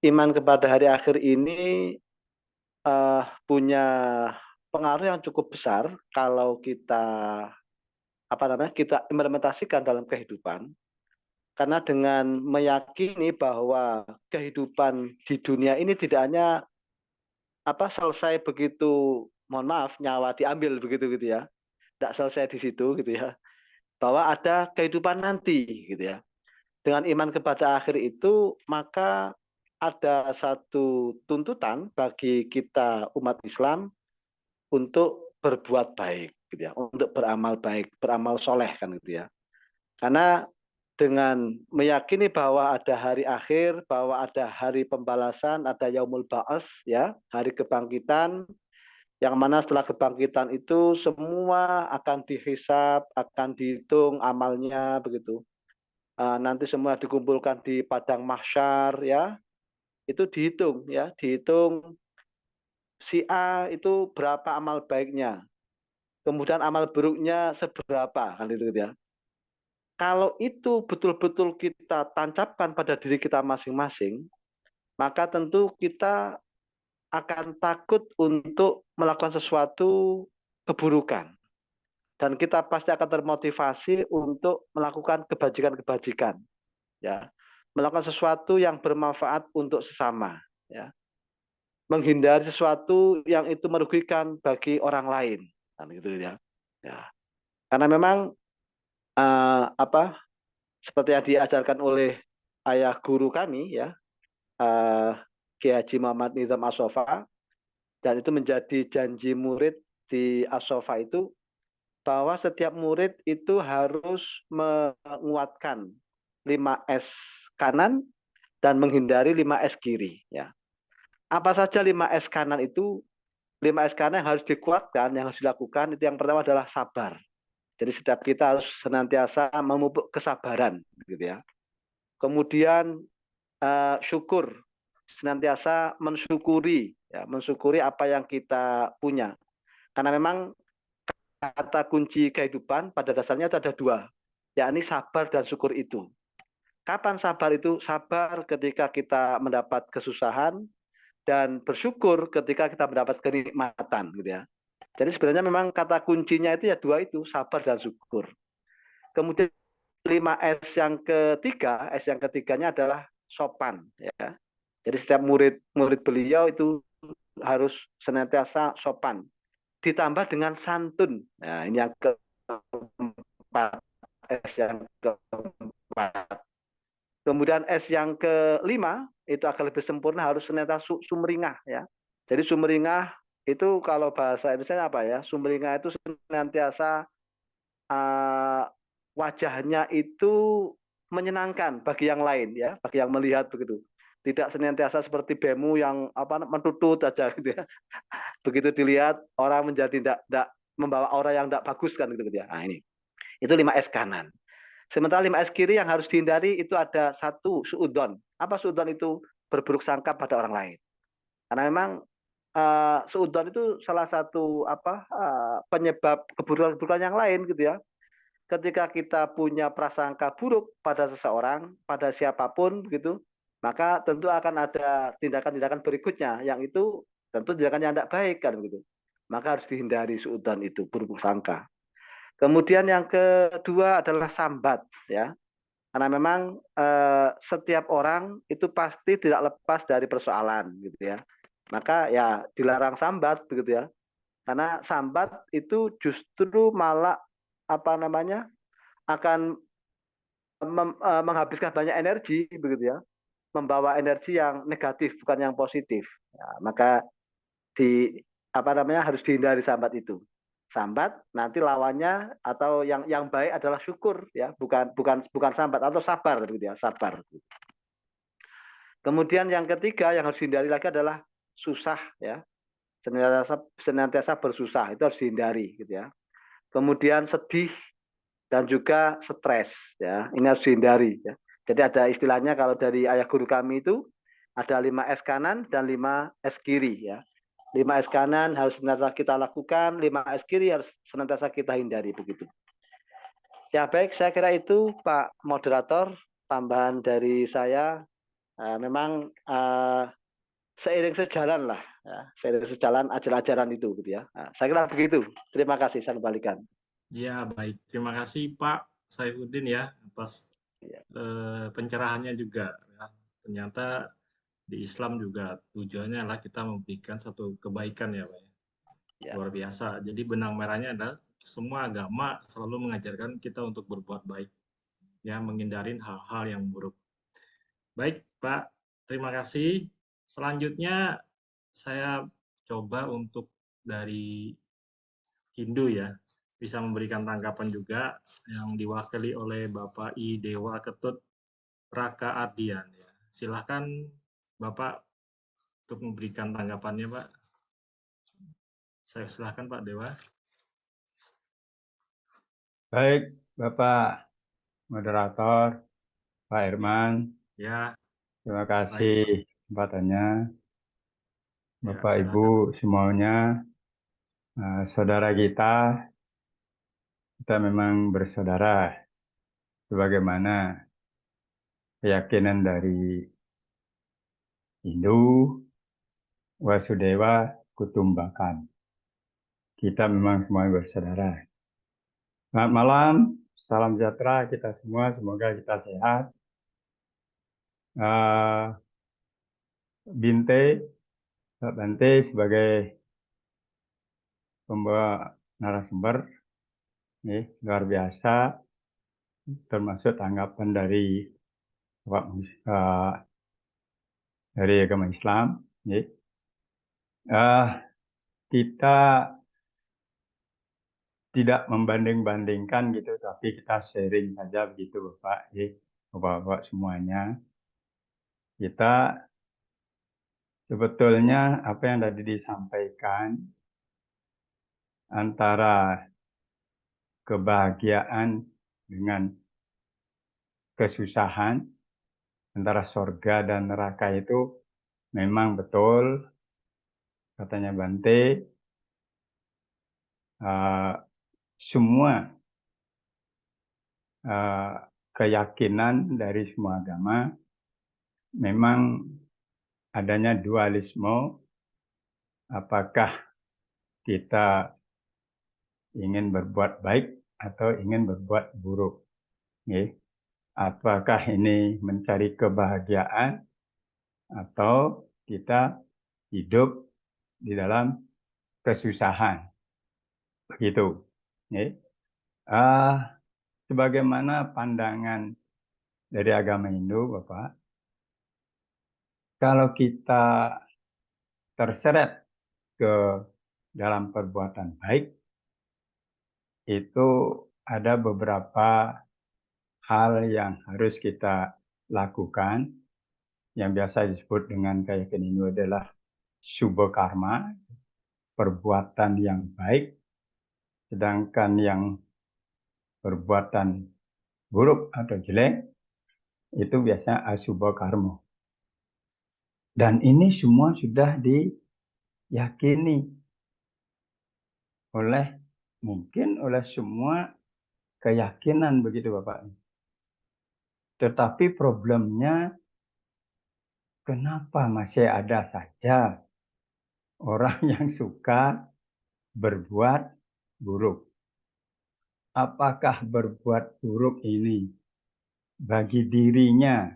[SPEAKER 7] Iman kepada hari akhir ini punya pengaruh yang cukup besar kalau kita kita implementasikan dalam kehidupan. Karena dengan meyakini bahwa kehidupan di dunia ini tidak hanya selesai begitu, mohon maaf, nyawa diambil begitu gitu ya. Tidak selesai di situ gitu ya. Bahwa ada kehidupan nanti gitu ya. Dengan iman kepada akhir itu, maka ada satu tuntutan bagi kita umat Islam untuk berbuat baik gitu ya, untuk beramal baik, beramal soleh kan gitu ya. Karena dengan meyakini bahwa ada hari akhir, bahwa ada hari pembalasan, ada yaumul ba'ats ya, hari kebangkitan, yang mana setelah kebangkitan itu semua akan dihisab, akan dihitung amalnya begitu. Nanti semua dikumpulkan di padang mahsyar ya, itu dihitung ya, dihitung si A itu berapa amal baiknya, kemudian amal buruknya seberapa kan itu ya. Kalau itu betul-betul kita tancapkan pada diri kita masing-masing, maka tentu kita akan takut untuk melakukan sesuatu keburukan. Dan kita pasti akan termotivasi untuk melakukan kebajikan-kebajikan. Ya. Melakukan sesuatu yang bermanfaat untuk sesama. Ya. Menghindari sesuatu yang itu merugikan bagi orang lain. Kan gitu ya. Ya. Karena memang seperti yang diajarkan oleh ayah guru kami ya, Kiai Haji Muhammad Nizam As-Sofa, dan itu menjadi janji murid di As-Sofa itu, bahwa setiap murid itu harus menguatkan 5S kanan dan menghindari 5S kiri ya. Apa saja 5S kanan itu? 5 SKN yang harus dikuatkan, yang harus dilakukan itu yang pertama adalah sabar. Jadi setiap kita harus senantiasa memupuk kesabaran, gitu ya. Kemudian syukur, senantiasa mensyukuri, ya, mensyukuri apa yang kita punya. Karena memang kata kunci kehidupan pada dasarnya itu ada dua, yakni sabar dan syukur itu. Kapan sabar itu? Sabar ketika kita mendapat kesusahan dan bersyukur ketika kita mendapat kenikmatan, gitu ya. Jadi sebenarnya memang kata kuncinya itu ya dua itu, sabar dan syukur. Kemudian 5S yang ketiga, S yang ketiganya adalah sopan, ya. Jadi setiap murid beliau itu harus senantiasa sopan, ditambah dengan santun. Nah, ini yang keempat, S yang keempat. Kemudian S yang kelima itu agar lebih sempurna harus senantiasa sumringah, ya. Jadi sumringah itu kalau bahasa Indonesia apa ya? Sumringah itu senantiasa wajahnya itu menyenangkan bagi yang lain, ya, bagi yang melihat begitu. Tidak senantiasa seperti bemu yang mentutut aja, gitu ya. Begitu dilihat orang menjadi tidak membawa aura yang tidak bagus kan, gitu ya. Nah, ini itu 5S kanan. Sementara 5S kiri yang harus dihindari itu ada satu, suudzon. Apa suudzon itu? Berburuk sangka pada orang lain. Karena memang suudzon itu salah satu penyebab keburukan-keburukan yang lain, gitu ya. Ketika kita punya prasangka buruk pada seseorang, pada siapapun begitu, maka tentu akan ada tindakan-tindakan berikutnya yang itu tentu tindakan yang tidak baik kan begitu. Maka harus dihindari suudzon itu, buruk sangka. Kemudian yang kedua adalah sambat, ya. Karena memang setiap orang itu pasti tidak lepas dari persoalan, gitu ya. Maka ya dilarang sambat, begitu ya. Karena sambat itu justru malah akan menghabiskan banyak energi, begitu ya. Membawa energi yang negatif, bukan yang positif. Ya, maka harus dihindari sambat itu. Sambat nanti lawannya atau yang baik adalah syukur, ya, bukan sambat atau sabar, gitu ya, sabar. Kemudian yang ketiga yang harus dihindari lagi adalah susah, ya, senantiasa bersusah itu harus dihindari, gitu ya. Kemudian sedih dan juga stres, ya, ini harus dihindari, ya. Jadi ada istilahnya kalau dari ayah guru kami itu ada 5S kanan dan 5S kiri, ya. 5S kanan harus senantiasa kita lakukan, 5S kiri harus senantiasa kita hindari, begitu. Ya baik, saya kira itu Pak Moderator, tambahan dari saya. Memang seiring sejalan lah, ya, seiring sejalan ajaran-ajaran itu, gitu ya. Saya kira begitu. Terima kasih, saya kembalikan.
[SPEAKER 5] Ya, baik. Terima kasih Pak Saifuddin ya atas pencerahannya juga. Ya. Ternyata di Islam juga tujuannya adalah kita memberikan satu kebaikan ya Pak. Ya. Luar biasa. Jadi benang merahnya adalah semua agama selalu mengajarkan kita untuk berbuat baik. Ya, menghindarin hal-hal yang buruk. Baik Pak, terima kasih. Selanjutnya saya coba untuk dari Hindu ya, bisa memberikan tanggapan juga yang diwakili oleh Bapak I Dewa Ketut Raka Ardian. Ya. Silakan Bapak untuk memberikan tanggapannya Pak. Saya silakan Pak Dewa.
[SPEAKER 8] Baik Bapak Moderator, Pak Herman.
[SPEAKER 5] Ya.
[SPEAKER 8] Terima kasih kesempatannya. Bapak
[SPEAKER 5] ya,
[SPEAKER 8] Ibu semuanya, saudara kita memang bersaudara. Sebagaimana keyakinan dari Hindu, Wasudeva Kutumbakan. Kita memang semua bersaudara. Selamat malam, salam sejahtera kita semua, semoga kita sehat. Pak Bante sebagai pembawa narasumber, luar biasa, termasuk tanggapan dari agama Islam. Kita tidak membanding-bandingkan gitu, tapi kita sharing saja begitu Bapak, Bapak-bapak semuanya. Kita Sebetulnya apa yang tadi disampaikan antara kebahagiaan dengan kesusahan, antara sorga dan neraka itu memang betul, katanya Bante, semua keyakinan dari semua agama memang adanya dualisme, apakah kita ingin berbuat baik atau ingin berbuat buruk. Apakah ini mencari kebahagiaan atau kita hidup di dalam kesusahan. Begitu. Sebagaimana pandangan dari agama Hindu, Bapak, kalau kita terseret ke dalam perbuatan baik, itu ada beberapa hal yang harus kita lakukan, yang biasa disebut dengan keyakinan Hindu adalah subha karma, perbuatan yang baik, sedangkan yang perbuatan buruk atau jelek itu biasanya asubha karma. Dan ini semua sudah diyakini mungkin oleh semua keyakinan, begitu Bapak. Tetapi problemnya, kenapa masih ada saja orang yang suka berbuat buruk? Apakah berbuat buruk ini bagi dirinya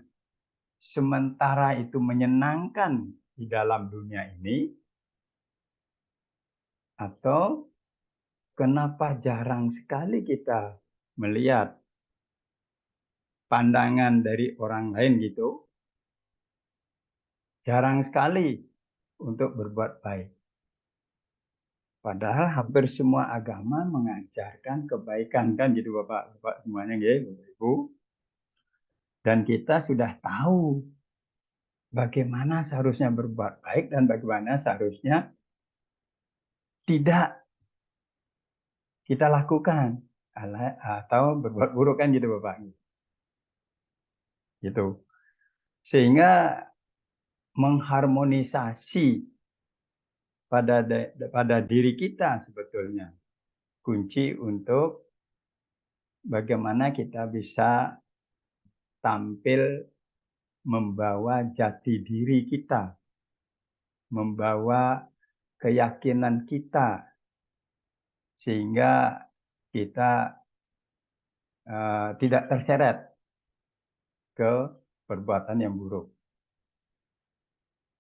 [SPEAKER 8] sementara itu menyenangkan di dalam dunia ini? Atau kenapa jarang sekali kita melihat pandangan dari orang lain gitu? Jarang sekali untuk berbuat baik. Padahal hampir semua agama mengajarkan kebaikan, kan gitu Bapak semuanya, ya, Bapak Ibu. Dan kita sudah tahu bagaimana seharusnya berbuat baik dan bagaimana seharusnya tidak kita lakukan atau berbuat buruk, kan gitu Bapak. Gitu. Sehingga mengharmonisasi pada diri kita sebetulnya kunci untuk bagaimana kita bisa tampil membawa jati diri kita, membawa keyakinan kita, sehingga kita tidak terseret ke perbuatan yang buruk.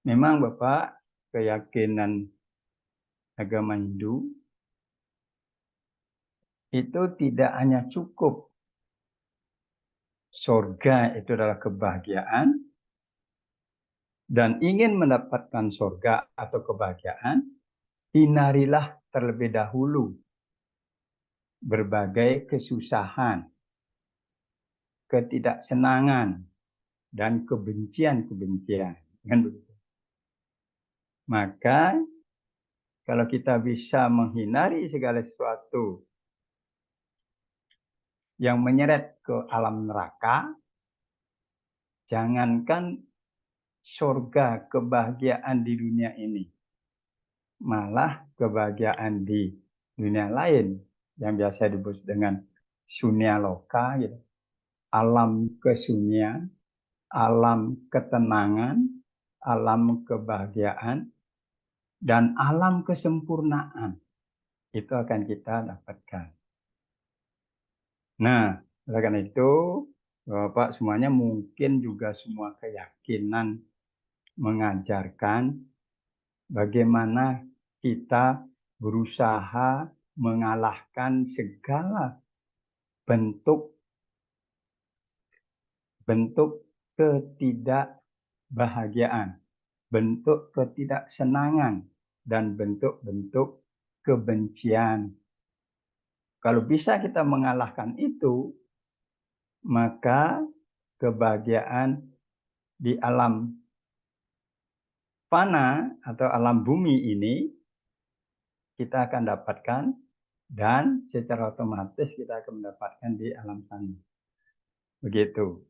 [SPEAKER 8] Memang Bapak, keyakinan agama Hindu itu tidak hanya cukup surga itu adalah kebahagiaan, dan ingin mendapatkan surga atau kebahagiaan, hindarilah terlebih dahulu berbagai kesusahan, ketidaksenangan, dan kebencian-kebencian. Maka kalau kita bisa menghindari segala sesuatu yang menyeret ke alam neraka, jangankan surga, kebahagiaan di dunia ini, malah kebahagiaan di dunia lain yang biasa disebut dengan sunyaloka, gitu. Alam kesunyian, alam ketenangan, alam kebahagiaan, dan alam kesempurnaan itu akan kita dapatkan. Nah, oleh karena itu, Bapak semuanya mungkin juga semua keyakinan mengajarkan bagaimana kita berusaha mengalahkan segala bentuk ketidakbahagiaan, bentuk ketidaksenangan, dan bentuk-bentuk kebencian. Kalau bisa kita mengalahkan itu, maka kebahagiaan di alam fana atau alam bumi ini kita akan dapatkan dan secara otomatis kita akan mendapatkan di alam sana. Begitu.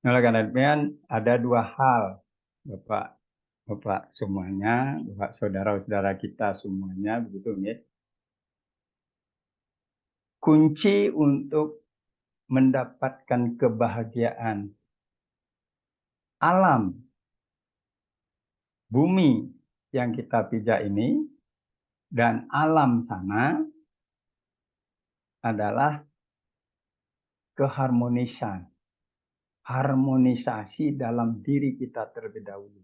[SPEAKER 8] Oleh karena demikian ada dua hal, Bapak semuanya, Bapak saudara-saudara kita semuanya, begitu ya. Kunci untuk mendapatkan kebahagiaan alam bumi yang kita pijak ini dan alam sana adalah keharmonisan, harmonisasi dalam diri kita terlebih dahulu.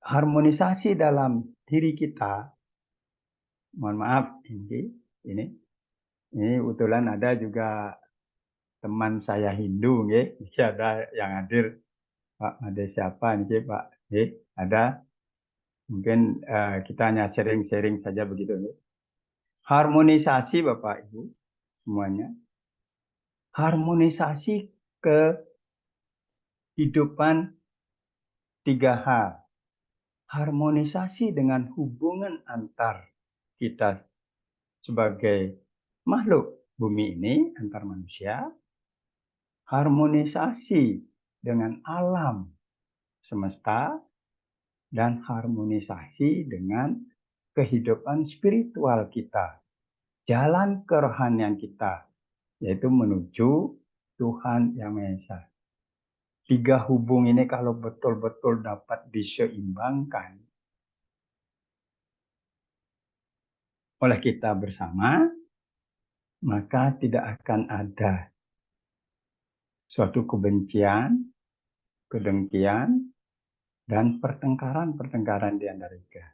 [SPEAKER 8] Harmonisasi dalam diri kita, mohon maaf ini kebetulan ada juga teman saya Hindu, ada yang hadir, Pak, ada siapa nih Pak? Ada, mungkin kita hanya sharing-sharing saja begitu. Harmonisasi Bapak Ibu semuanya, harmonisasi kehidupan tiga hal. Harmonisasi dengan hubungan antar kita sebagai makhluk bumi ini, antar manusia. Harmonisasi dengan alam semesta. Dan harmonisasi dengan kehidupan spiritual kita. Jalan kerohanian kita, yaitu menuju Tuhan Yang Maha Esa. Tiga hubung ini kalau betul-betul dapat diseimbangkan oleh kita bersama, maka tidak akan ada suatu kebencian, kedengkian, dan pertengkaran-pertengkaran di antara kita.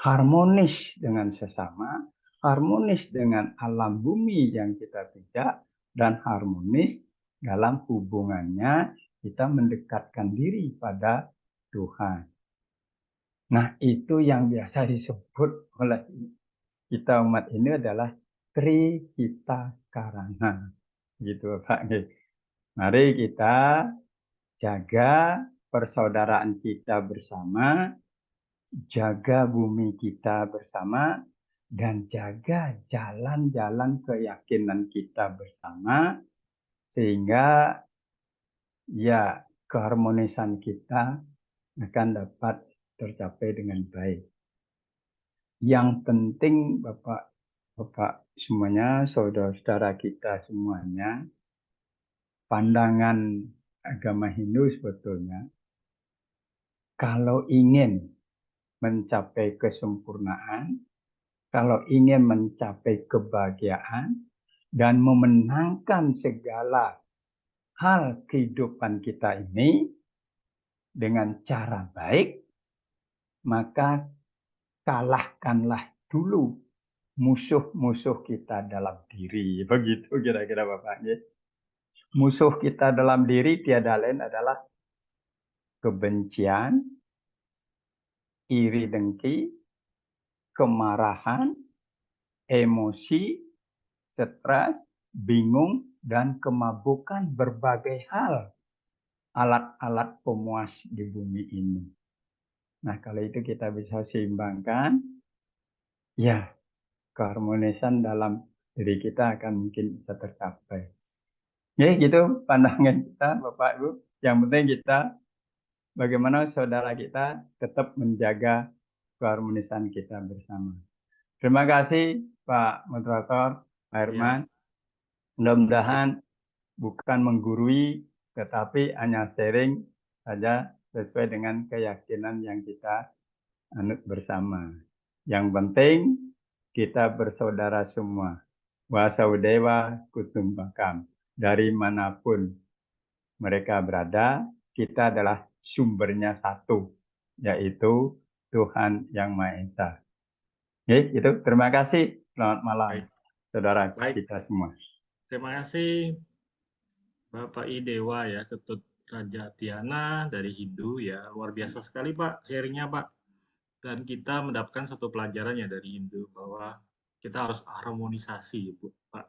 [SPEAKER 8] Harmonis dengan sesama, harmonis dengan alam bumi yang kita pijak, dan harmonis dalam hubungannya kita mendekatkan diri pada Tuhan. Nah, itu yang biasa disebut oleh kita umat ini adalah Trihita Karana. Gitu, Pak. Mari kita jaga persaudaraan kita bersama, jaga bumi kita bersama, dan jaga jalan-jalan keyakinan kita bersama, sehingga ya keharmonisan kita akan dapat tercapai dengan baik. Yang penting Bapak semuanya, saudara-saudara kita semuanya, pandangan agama Hindu sebetulnya, kalau ingin mencapai kesempurnaan, kalau ingin mencapai kebahagiaan, dan memenangkan segala hal kehidupan kita ini dengan cara baik, maka kalahkanlah dulu musuh-musuh kita dalam diri. Begitu kira-kira Bapak. Musuh kita dalam diri tiada lain adalah kebencian, iri dengki, kemarahan, emosi, stres, bingung, dan kemabukan berbagai hal. Alat-alat pemuas di bumi ini. Nah, kalau itu kita bisa seimbangkan, ya keharmonisan dalam diri kita akan mungkin bisa tercapai. Ya, gitu pandangan kita, Bapak Ibu. Yang penting kita, bagaimana saudara kita tetap menjaga keharmonisan kita bersama. Terima kasih Pak Moderator, Pak Herman. Mudah-mudahan bukan menggurui, tetapi hanya sharing saja sesuai dengan keyakinan yang kita anut bersama. Yang penting kita bersaudara semua. Wasaudewa kutumbakam. Dari manapun mereka berada, kita adalah sumbernya satu, yaitu Tuhan Yang Maha Esa. Itu. Terima kasih. Selamat malam, saudara kita semua.
[SPEAKER 5] Terima kasih Bapak Idewa ya, Ketut Raja Tiana dari Hindu ya. Luar biasa sekali Pak sharingnya Pak. Dan kita mendapatkan satu pelajaran ya dari Hindu bahwa kita harus harmonisasi Pak.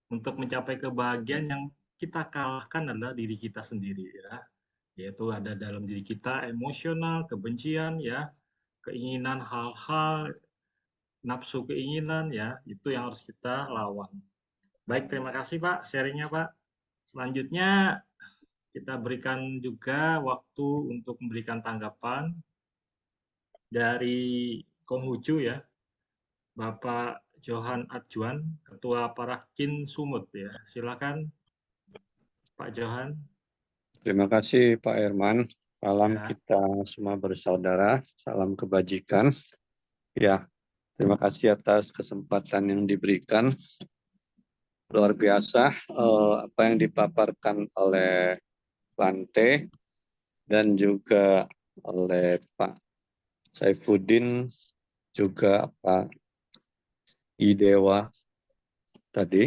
[SPEAKER 5] Untuk mencapai kebahagiaan yang kita kalahkan adalah diri kita sendiri ya. Yaitu ada dalam diri kita emosional, kebencian ya, keinginan hal-hal, nafsu keinginan ya, itu yang harus kita lawan. Baik, terima kasih Pak sharingnya Pak. Selanjutnya kita berikan juga waktu untuk memberikan tanggapan dari Konghucu ya, Bapak Johan Adjuan, Ketua Parakin Sumut ya. Silakan Pak Johan.
[SPEAKER 9] Terima kasih Pak Herman. Salam
[SPEAKER 5] Ya.
[SPEAKER 9] kita semua bersaudara, salam kebajikan. Ya, terima kasih atas kesempatan yang diberikan. Luar biasa apa yang dipaparkan oleh Bante dan juga oleh Pak Saifuddin, juga Pak Idewa tadi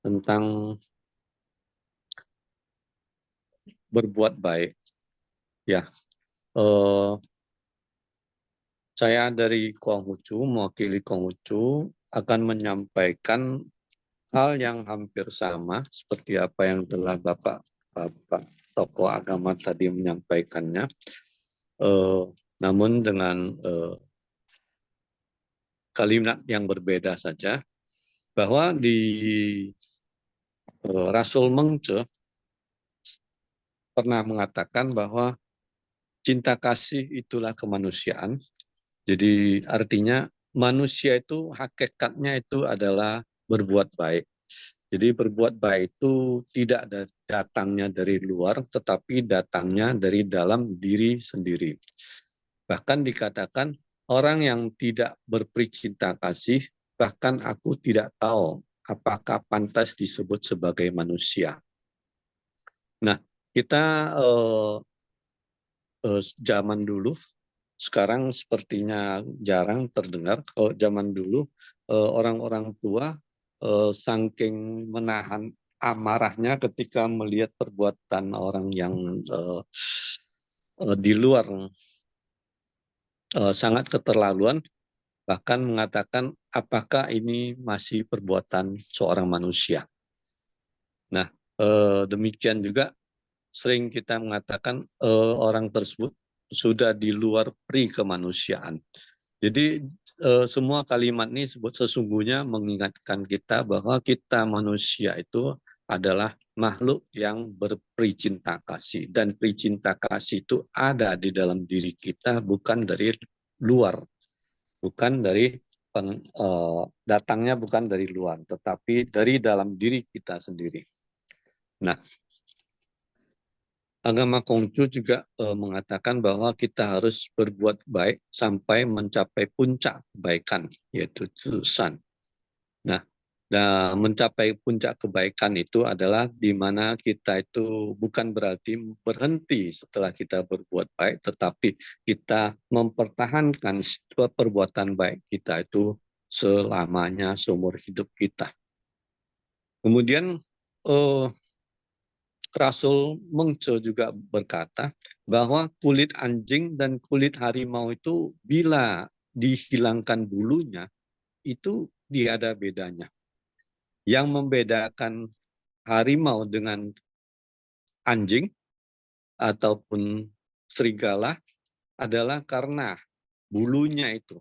[SPEAKER 9] tentang berbuat baik. Ya, saya dari Konghucu, mewakili Konghucu, akan menyampaikan hal yang hampir sama seperti apa yang telah Bapak tokoh agama tadi menyampaikannya, namun dengan kalimat yang berbeda saja, bahwa di Rasul Mengce pernah mengatakan bahwa cinta kasih itulah kemanusiaan. Jadi artinya manusia itu hakikatnya itu adalah berbuat baik. Jadi berbuat baik itu tidak datangnya dari luar, tetapi datangnya dari dalam diri sendiri. Bahkan dikatakan orang yang tidak berperi cinta kasih, bahkan aku tidak tahu apakah pantas disebut sebagai manusia. Nah, kita zaman dulu, sekarang sepertinya jarang terdengar. Kalau zaman dulu orang-orang tua saking menahan amarahnya ketika melihat perbuatan orang yang di luar sangat keterlaluan, bahkan mengatakan apakah ini masih perbuatan seorang manusia. Nah, demikian juga sering kita mengatakan orang tersebut sudah di luar pri kemanusiaan. Jadi semua kalimat ini sesungguhnya mengingatkan kita bahwa kita manusia itu adalah makhluk yang berperi cinta kasih. Dan peri cinta kasih itu ada di dalam diri kita, bukan dari luar. Bukan dari datangnya bukan dari luar, tetapi dari dalam diri kita sendiri. Nah, agama Konghucu juga mengatakan bahwa kita harus berbuat baik sampai mencapai puncak kebaikan, yaitu San. Nah, mencapai puncak kebaikan itu adalah di mana kita itu bukan berarti berhenti setelah kita berbuat baik, tetapi kita mempertahankan perbuatan baik kita itu selamanya, seumur hidup kita. Kemudian Rasul Mengce juga berkata bahwa kulit anjing dan kulit harimau itu bila dihilangkan bulunya, itu tiada bedanya. Yang membedakan harimau dengan anjing ataupun serigala adalah karena bulunya itu.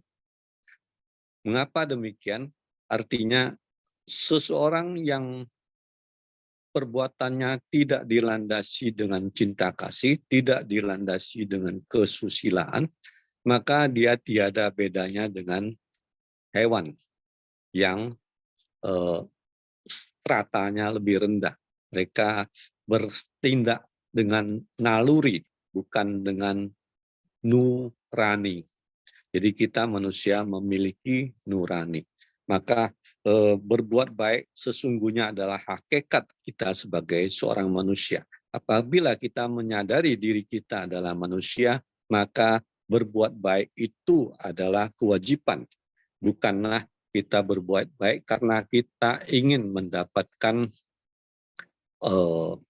[SPEAKER 9] Mengapa demikian? Artinya seseorang yang perbuatannya tidak dilandasi dengan cinta kasih, tidak dilandasi dengan kesusilaan, maka dia tiada bedanya dengan hewan yang stratanya lebih rendah. Mereka bertindak dengan naluri, bukan dengan nurani. Jadi kita manusia memiliki nurani. Maka berbuat baik sesungguhnya adalah hakikat kita sebagai seorang manusia. Apabila kita menyadari diri kita adalah manusia, maka berbuat baik itu adalah kewajiban. Bukanlah kita berbuat baik karena kita ingin mendapatkan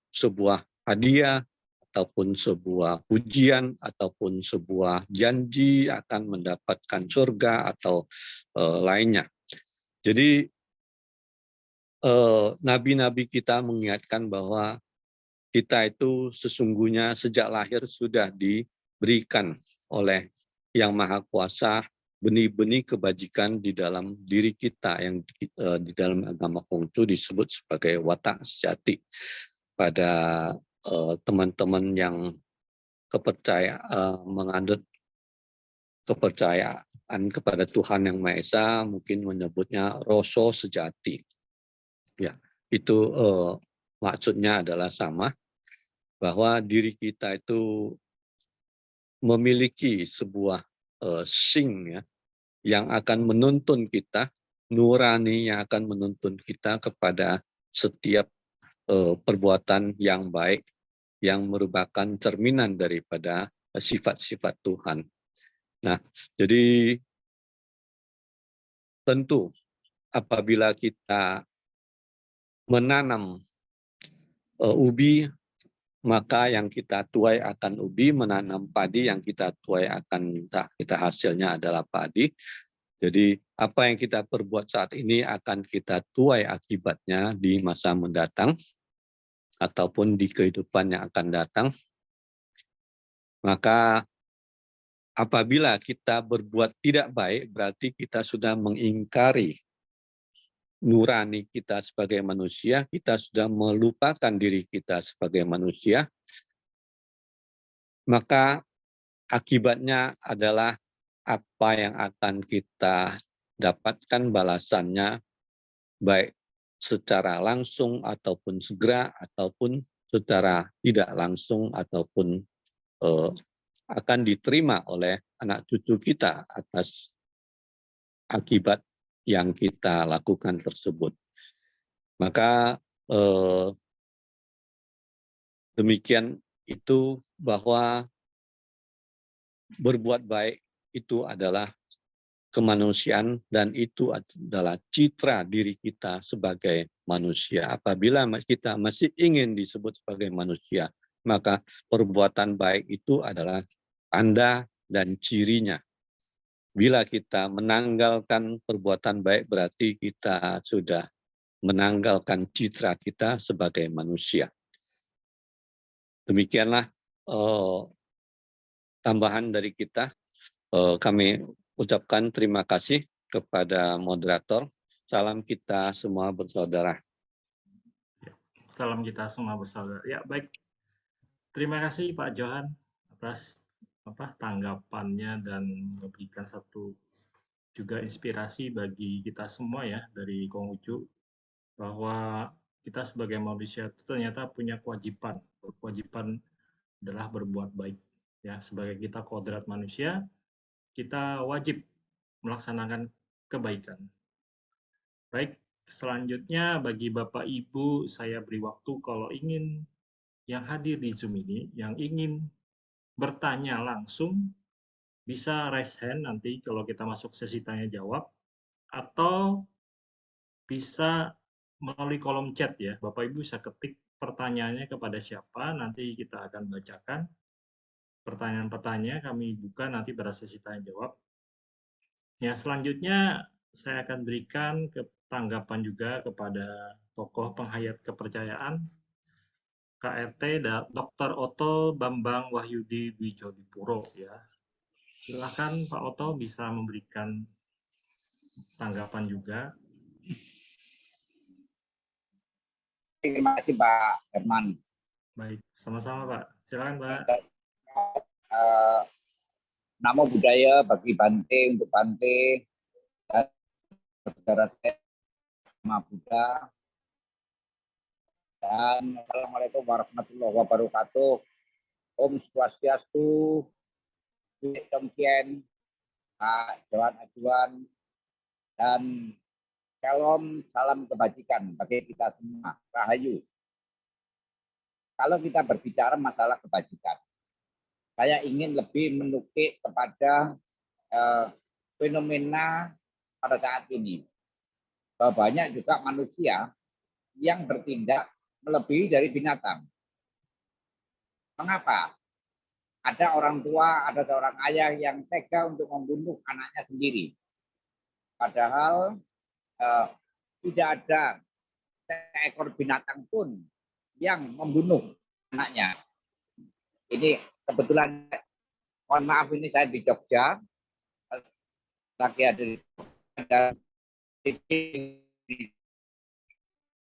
[SPEAKER 9] sebuah hadiah, ataupun sebuah pujian, ataupun sebuah janji akan mendapatkan surga atau lainnya. Jadi nabi-nabi kita mengingatkan bahwa kita itu sesungguhnya sejak lahir sudah diberikan oleh Yang Maha Kuasa benih-benih kebajikan di dalam diri kita yang di dalam agama Konghucu disebut sebagai watak sejati. Pada teman-teman yang menganut kepercayaan kepada Tuhan Yang Maha Esa mungkin menyebutnya rasa sejati. Ya, itu maksudnya adalah sama, bahwa diri kita itu memiliki sebuah sing ya, yang akan menuntun kita, nurani yang akan menuntun kita kepada setiap perbuatan yang baik, yang merupakan cerminan daripada sifat-sifat Tuhan. Nah, jadi tentu apabila kita menanam ubi, maka yang kita tuai akan ubi, menanam padi yang kita tuai akan kita hasilnya adalah padi. Jadi apa yang kita perbuat saat ini akan kita tuai akibatnya di masa mendatang ataupun di kehidupan yang akan datang. Maka apabila kita berbuat tidak baik, berarti kita sudah mengingkari nurani kita sebagai manusia, kita sudah melupakan diri kita sebagai manusia, maka akibatnya adalah apa yang akan kita dapatkan balasannya, baik secara langsung ataupun segera, ataupun secara tidak langsung, ataupun akan diterima oleh anak cucu kita atas akibat yang kita lakukan tersebut. Maka demikian itu, bahwa berbuat baik itu adalah kemanusiaan dan itu adalah citra diri kita sebagai manusia. Apabila kita masih ingin disebut sebagai manusia, maka perbuatan baik itu adalah tanda dan cirinya. Bila kita menanggalkan perbuatan baik, berarti kita sudah menanggalkan citra kita sebagai manusia. Demikianlah tambahan dari kita. Kami ucapkan terima kasih kepada moderator. Salam kita semua bersaudara.
[SPEAKER 5] Salam kita semua bersaudara. Ya, baik. Terima kasih Pak Johan atas tanggapannya dan memberikan satu juga inspirasi bagi kita semua ya dari Konghucu, bahwa kita sebagai manusia itu ternyata punya kewajiban. Kewajiban adalah berbuat baik. Ya, sebagai kita kodrat manusia, kita wajib melaksanakan kebaikan. Baik, selanjutnya bagi Bapak Ibu, saya beri waktu kalau ingin yang hadir di Zoom ini, yang ingin bertanya langsung, bisa raise hand nanti kalau kita masuk sesi tanya jawab, atau bisa melalui kolom chat ya. Bapak Ibu bisa ketik pertanyaannya kepada siapa, nanti kita akan bacakan. Pertanyaan-pertanyaan kami buka nanti pada sesi tanya jawab. Ya, selanjutnya saya akan berikan tanggapan juga kepada tokoh penghayat kepercayaan KRT Dr. Otto Bambang Wahyudi Wijodipuro ya. Silakan Pak Otto bisa memberikan tanggapan juga.
[SPEAKER 10] Terima kasih Pak Herman.
[SPEAKER 5] Baik, sama-sama Pak. Silakan Pak.
[SPEAKER 10] Namo Buddhaya bagi Bante untuk Bante dan saudara sama Buddha. Dan Assalamualaikum warahmatullahi wabarakatuh. Om Swastiastu, Tongkien, Pak Johan Ajuan, dan Shalom, salam kebajikan bagi kita semua. Rahayu. Kalau kita berbicara masalah kebajikan, saya ingin lebih menukik kepada fenomena pada saat ini. Bahwa banyak juga manusia yang bertindak melebihi dari binatang. Mengapa? Ada orang tua, ada seorang ayah yang tega untuk membunuh anaknya sendiri. Padahal tidak ada seekor binatang pun yang membunuh anaknya. Ini kebetulan, mohon maaf ini saya di Jogja, lagi ada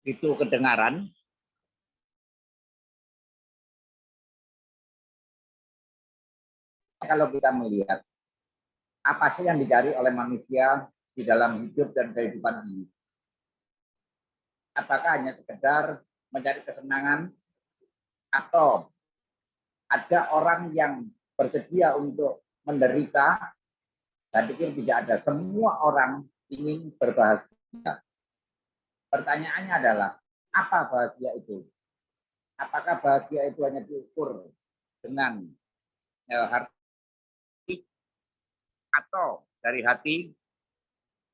[SPEAKER 10] itu kedengaran. Kalau kita melihat apa sih yang dicari oleh manusia di dalam hidup dan kehidupan ini? Apakah hanya sekedar mencari kesenangan atau ada orang yang bersedia untuk menderita? Saya pikir tidak ada. Semua orang ingin berbahagia. Pertanyaannya adalah, apa bahagia itu? Apakah bahagia itu hanya diukur dengan harta atau dari hati,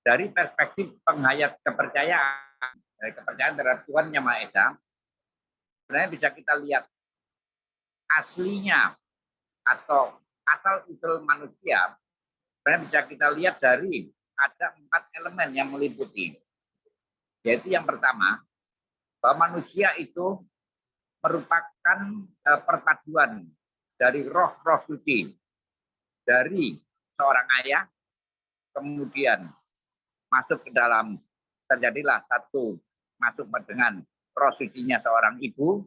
[SPEAKER 10] dari perspektif penghayat kepercayaan, dari kepercayaan terhadap Tuhan Yang Maha Esa, sebenarnya bisa kita lihat aslinya atau asal usul manusia, sebenarnya bisa kita lihat dari ada 4 elemen yang meliputi. Yaitu yang pertama, bahwa manusia itu merupakan perpaduan dari roh-roh suci, dari seorang ayah, kemudian masuk ke dalam, terjadilah satu masuk dengan roh sucinya seorang ibu,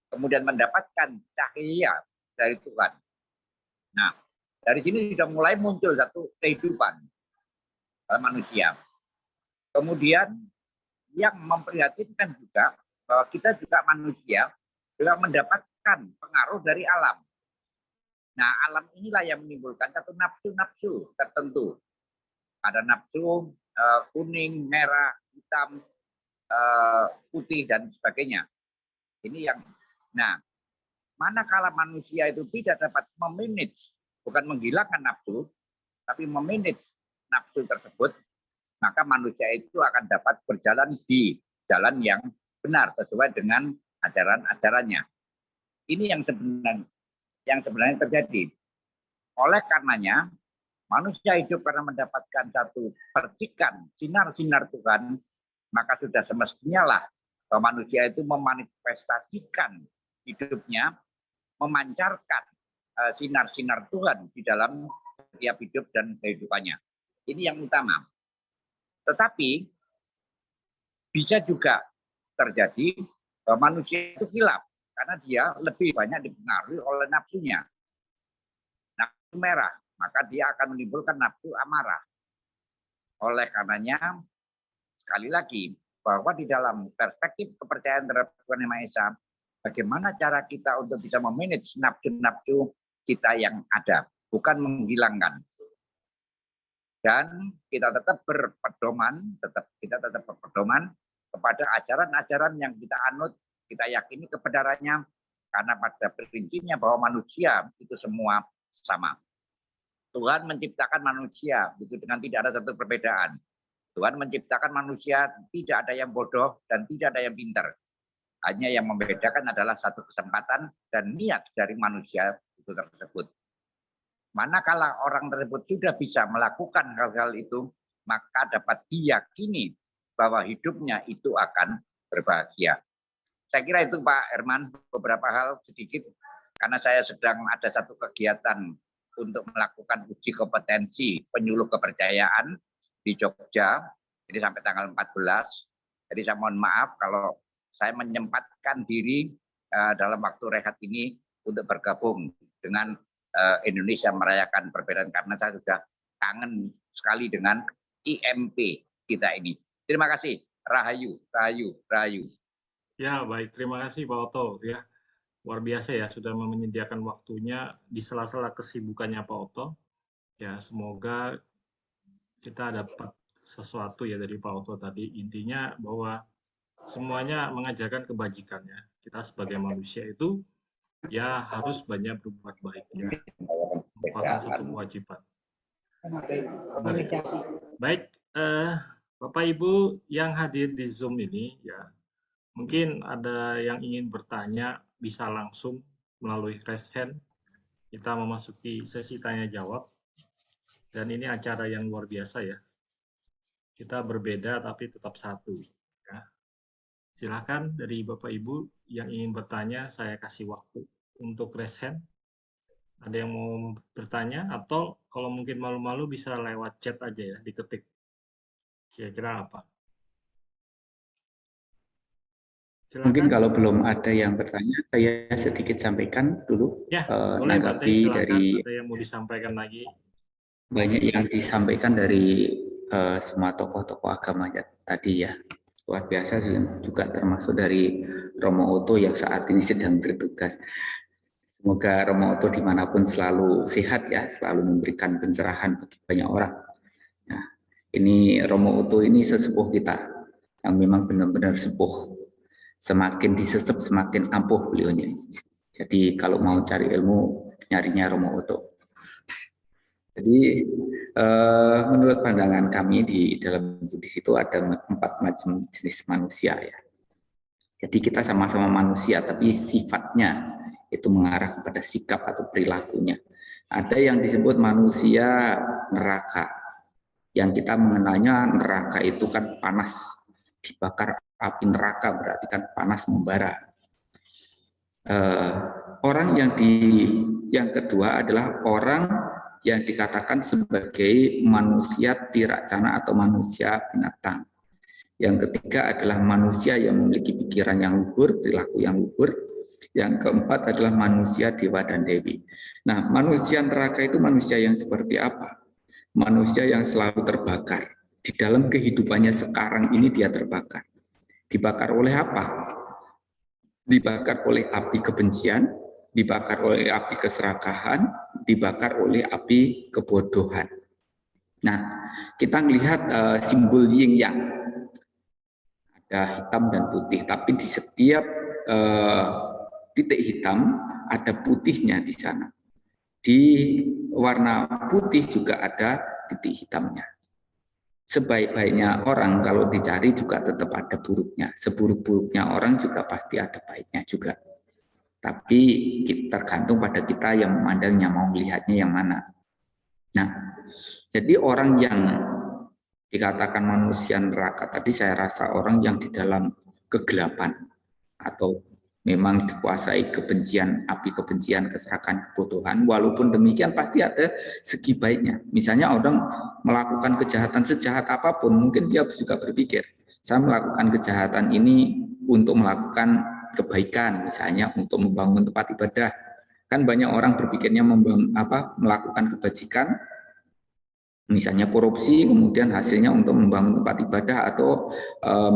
[SPEAKER 10] kemudian mendapatkan cahaya dari Tuhan. Nah, dari sini sudah mulai muncul satu kehidupan manusia. Kemudian yang memprihatinkan juga bahwa kita juga manusia juga mendapatkan pengaruh dari alam. Nah, alam inilah yang menimbulkan satu nafsu-nafsu tertentu. Ada nafsu kuning, merah, hitam, putih, dan sebagainya. Ini yang, nah, manakala manusia itu tidak dapat memanage, bukan menghilangkan nafsu, tapi memanage nafsu tersebut, maka manusia itu akan dapat berjalan di jalan yang benar sesuai dengan ajaran-ajarannya. Ini yang sebenarnya terjadi. Oleh karenanya, manusia hidup karena mendapatkan satu percikan sinar-sinar Tuhan, maka sudah semestinya lah bahwa manusia itu memanifestasikan hidupnya, memancarkan sinar-sinar Tuhan di dalam setiap hidup dan kehidupannya. Ini yang utama. Tetapi bisa juga terjadi bahwa manusia itu hilaf karena dia lebih banyak dipengaruhi oleh nafsunya. Nafsu merah, maka dia akan menimbulkan nafsu amarah. Oleh karenanya, sekali lagi, bahwa di dalam perspektif kepercayaan terhadap Tuhan Yang Maha Esa, bagaimana cara kita untuk bisa memanage nafsu-nafsu kita yang ada, bukan menghilangkan. Dan kita tetap berpedoman kepada ajaran-ajaran yang kita anut, kita yakini kebenarannya, karena pada prinsipnya bahwa manusia itu semua sama. Tuhan menciptakan manusia itu dengan tidak ada satu perbedaan. Tuhan menciptakan manusia tidak ada yang bodoh dan tidak ada yang pintar. Hanya yang membedakan adalah satu kesempatan dan niat dari manusia itu tersebut. Manakala orang tersebut sudah bisa melakukan hal-hal itu, maka dapat diyakini bahwa hidupnya itu akan berbahagia. Saya kira itu Pak Herman, beberapa hal sedikit, karena saya sedang ada satu kegiatan untuk melakukan uji kompetensi penyuluh kepercayaan di Jogja, jadi sampai tanggal 14. Jadi saya mohon maaf kalau saya menyempatkan diri dalam waktu rehat ini untuk bergabung dengan Indonesia merayakan perbedaan, karena saya sudah kangen sekali dengan IMP kita ini. Terima kasih. Rahayu, rahayu, rahayu.
[SPEAKER 5] Ya, baik. Terima kasih Pak Oto. Ya, luar biasa ya sudah menyediakan waktunya di sela-sela kesibukannya Pak Oto. Ya, semoga kita dapat sesuatu ya dari Pak Oto tadi. Intinya bahwa semuanya mengajarkan kebajikan ya. Kita sebagai manusia itu ya harus banyak berbuat baik ya. Merupakan satu kewajiban. Baik, Bapak Ibu yang hadir di Zoom ini ya, mungkin ada yang ingin bertanya bisa langsung melalui raise hand. Kita memasuki sesi tanya jawab. Dan ini acara yang luar biasa ya. Kita berbeda tapi tetap satu. Ya. Silakan dari Bapak Ibu yang ingin bertanya, saya kasih waktu untuk raise hand. Ada yang mau bertanya atau kalau mungkin malu-malu bisa lewat chat aja ya, diketik. Kira-kira apa?
[SPEAKER 6] Mungkin
[SPEAKER 5] Silakan.
[SPEAKER 6] kalau belum ada yang bertanya, saya sedikit sampaikan dulu
[SPEAKER 5] Ya, boleh Bante,
[SPEAKER 6] menanggapi
[SPEAKER 5] silakan.
[SPEAKER 6] dari
[SPEAKER 5] Ada yang mau disampaikan lagi?
[SPEAKER 6] banyak yang disampaikan dari semua tokoh-tokoh agama tadi ya. Luar biasa sih, juga termasuk dari Romo Oto yang saat ini sedang bertugas. Semoga Romo Oto dimanapun selalu sehat ya, selalu memberikan pencerahan bagi banyak orang. Nah, ini Romo Oto ini sesepuh kita yang memang benar-benar sepuh. Semakin disesep semakin ampuh beliaunya. Jadi kalau mau cari ilmu nyarinya Romo Oto. Jadi menurut pandangan kami di dalam Buddhis itu ada 4 macam jenis manusia ya. Jadi kita sama-sama manusia tapi sifatnya itu mengarah kepada sikap atau perilakunya. Ada yang disebut manusia neraka. Yang kita mengenalnya neraka itu kan panas, dibakar api neraka berarti kan panas membara. Orang yang kedua adalah orang yang dikatakan sebagai manusia tiracana atau manusia binatang. Yang ketiga adalah manusia yang memiliki pikiran yang luhur, perilaku yang luhur. Yang keempat adalah manusia dewa dan dewi. Nah, manusia neraka itu manusia yang seperti apa? Manusia yang selalu terbakar. Di dalam kehidupannya sekarang ini dia terbakar. Dibakar oleh apa? Dibakar oleh api kebencian, dibakar oleh api keserakahan, dibakar oleh api kebodohan. Nah, kita melihat simbol yin yang ada hitam dan putih, tapi di setiap titik hitam ada putihnya di sana. Di warna putih juga ada titik hitamnya. Sebaik-baiknya orang kalau dicari juga tetap ada buruknya. Seburuk-buruknya orang juga pasti ada baiknya juga. Tapi tergantung pada kita yang memandangnya, mau melihatnya yang mana. Nah, jadi orang yang dikatakan manusia neraka tadi saya rasa orang yang di dalam kegelapan atau memang dikuasai kebencian, api kebencian, keserakahan, kebodohan. Walaupun demikian pasti ada segi baiknya. Misalnya orang melakukan kejahatan sejahat apapun, mungkin dia juga berpikir, saya melakukan kejahatan ini untuk melakukan kebaikan, misalnya untuk membangun tempat ibadah. Kan banyak orang berpikirnya melakukan kebajikan, misalnya korupsi, kemudian hasilnya untuk membangun tempat ibadah atau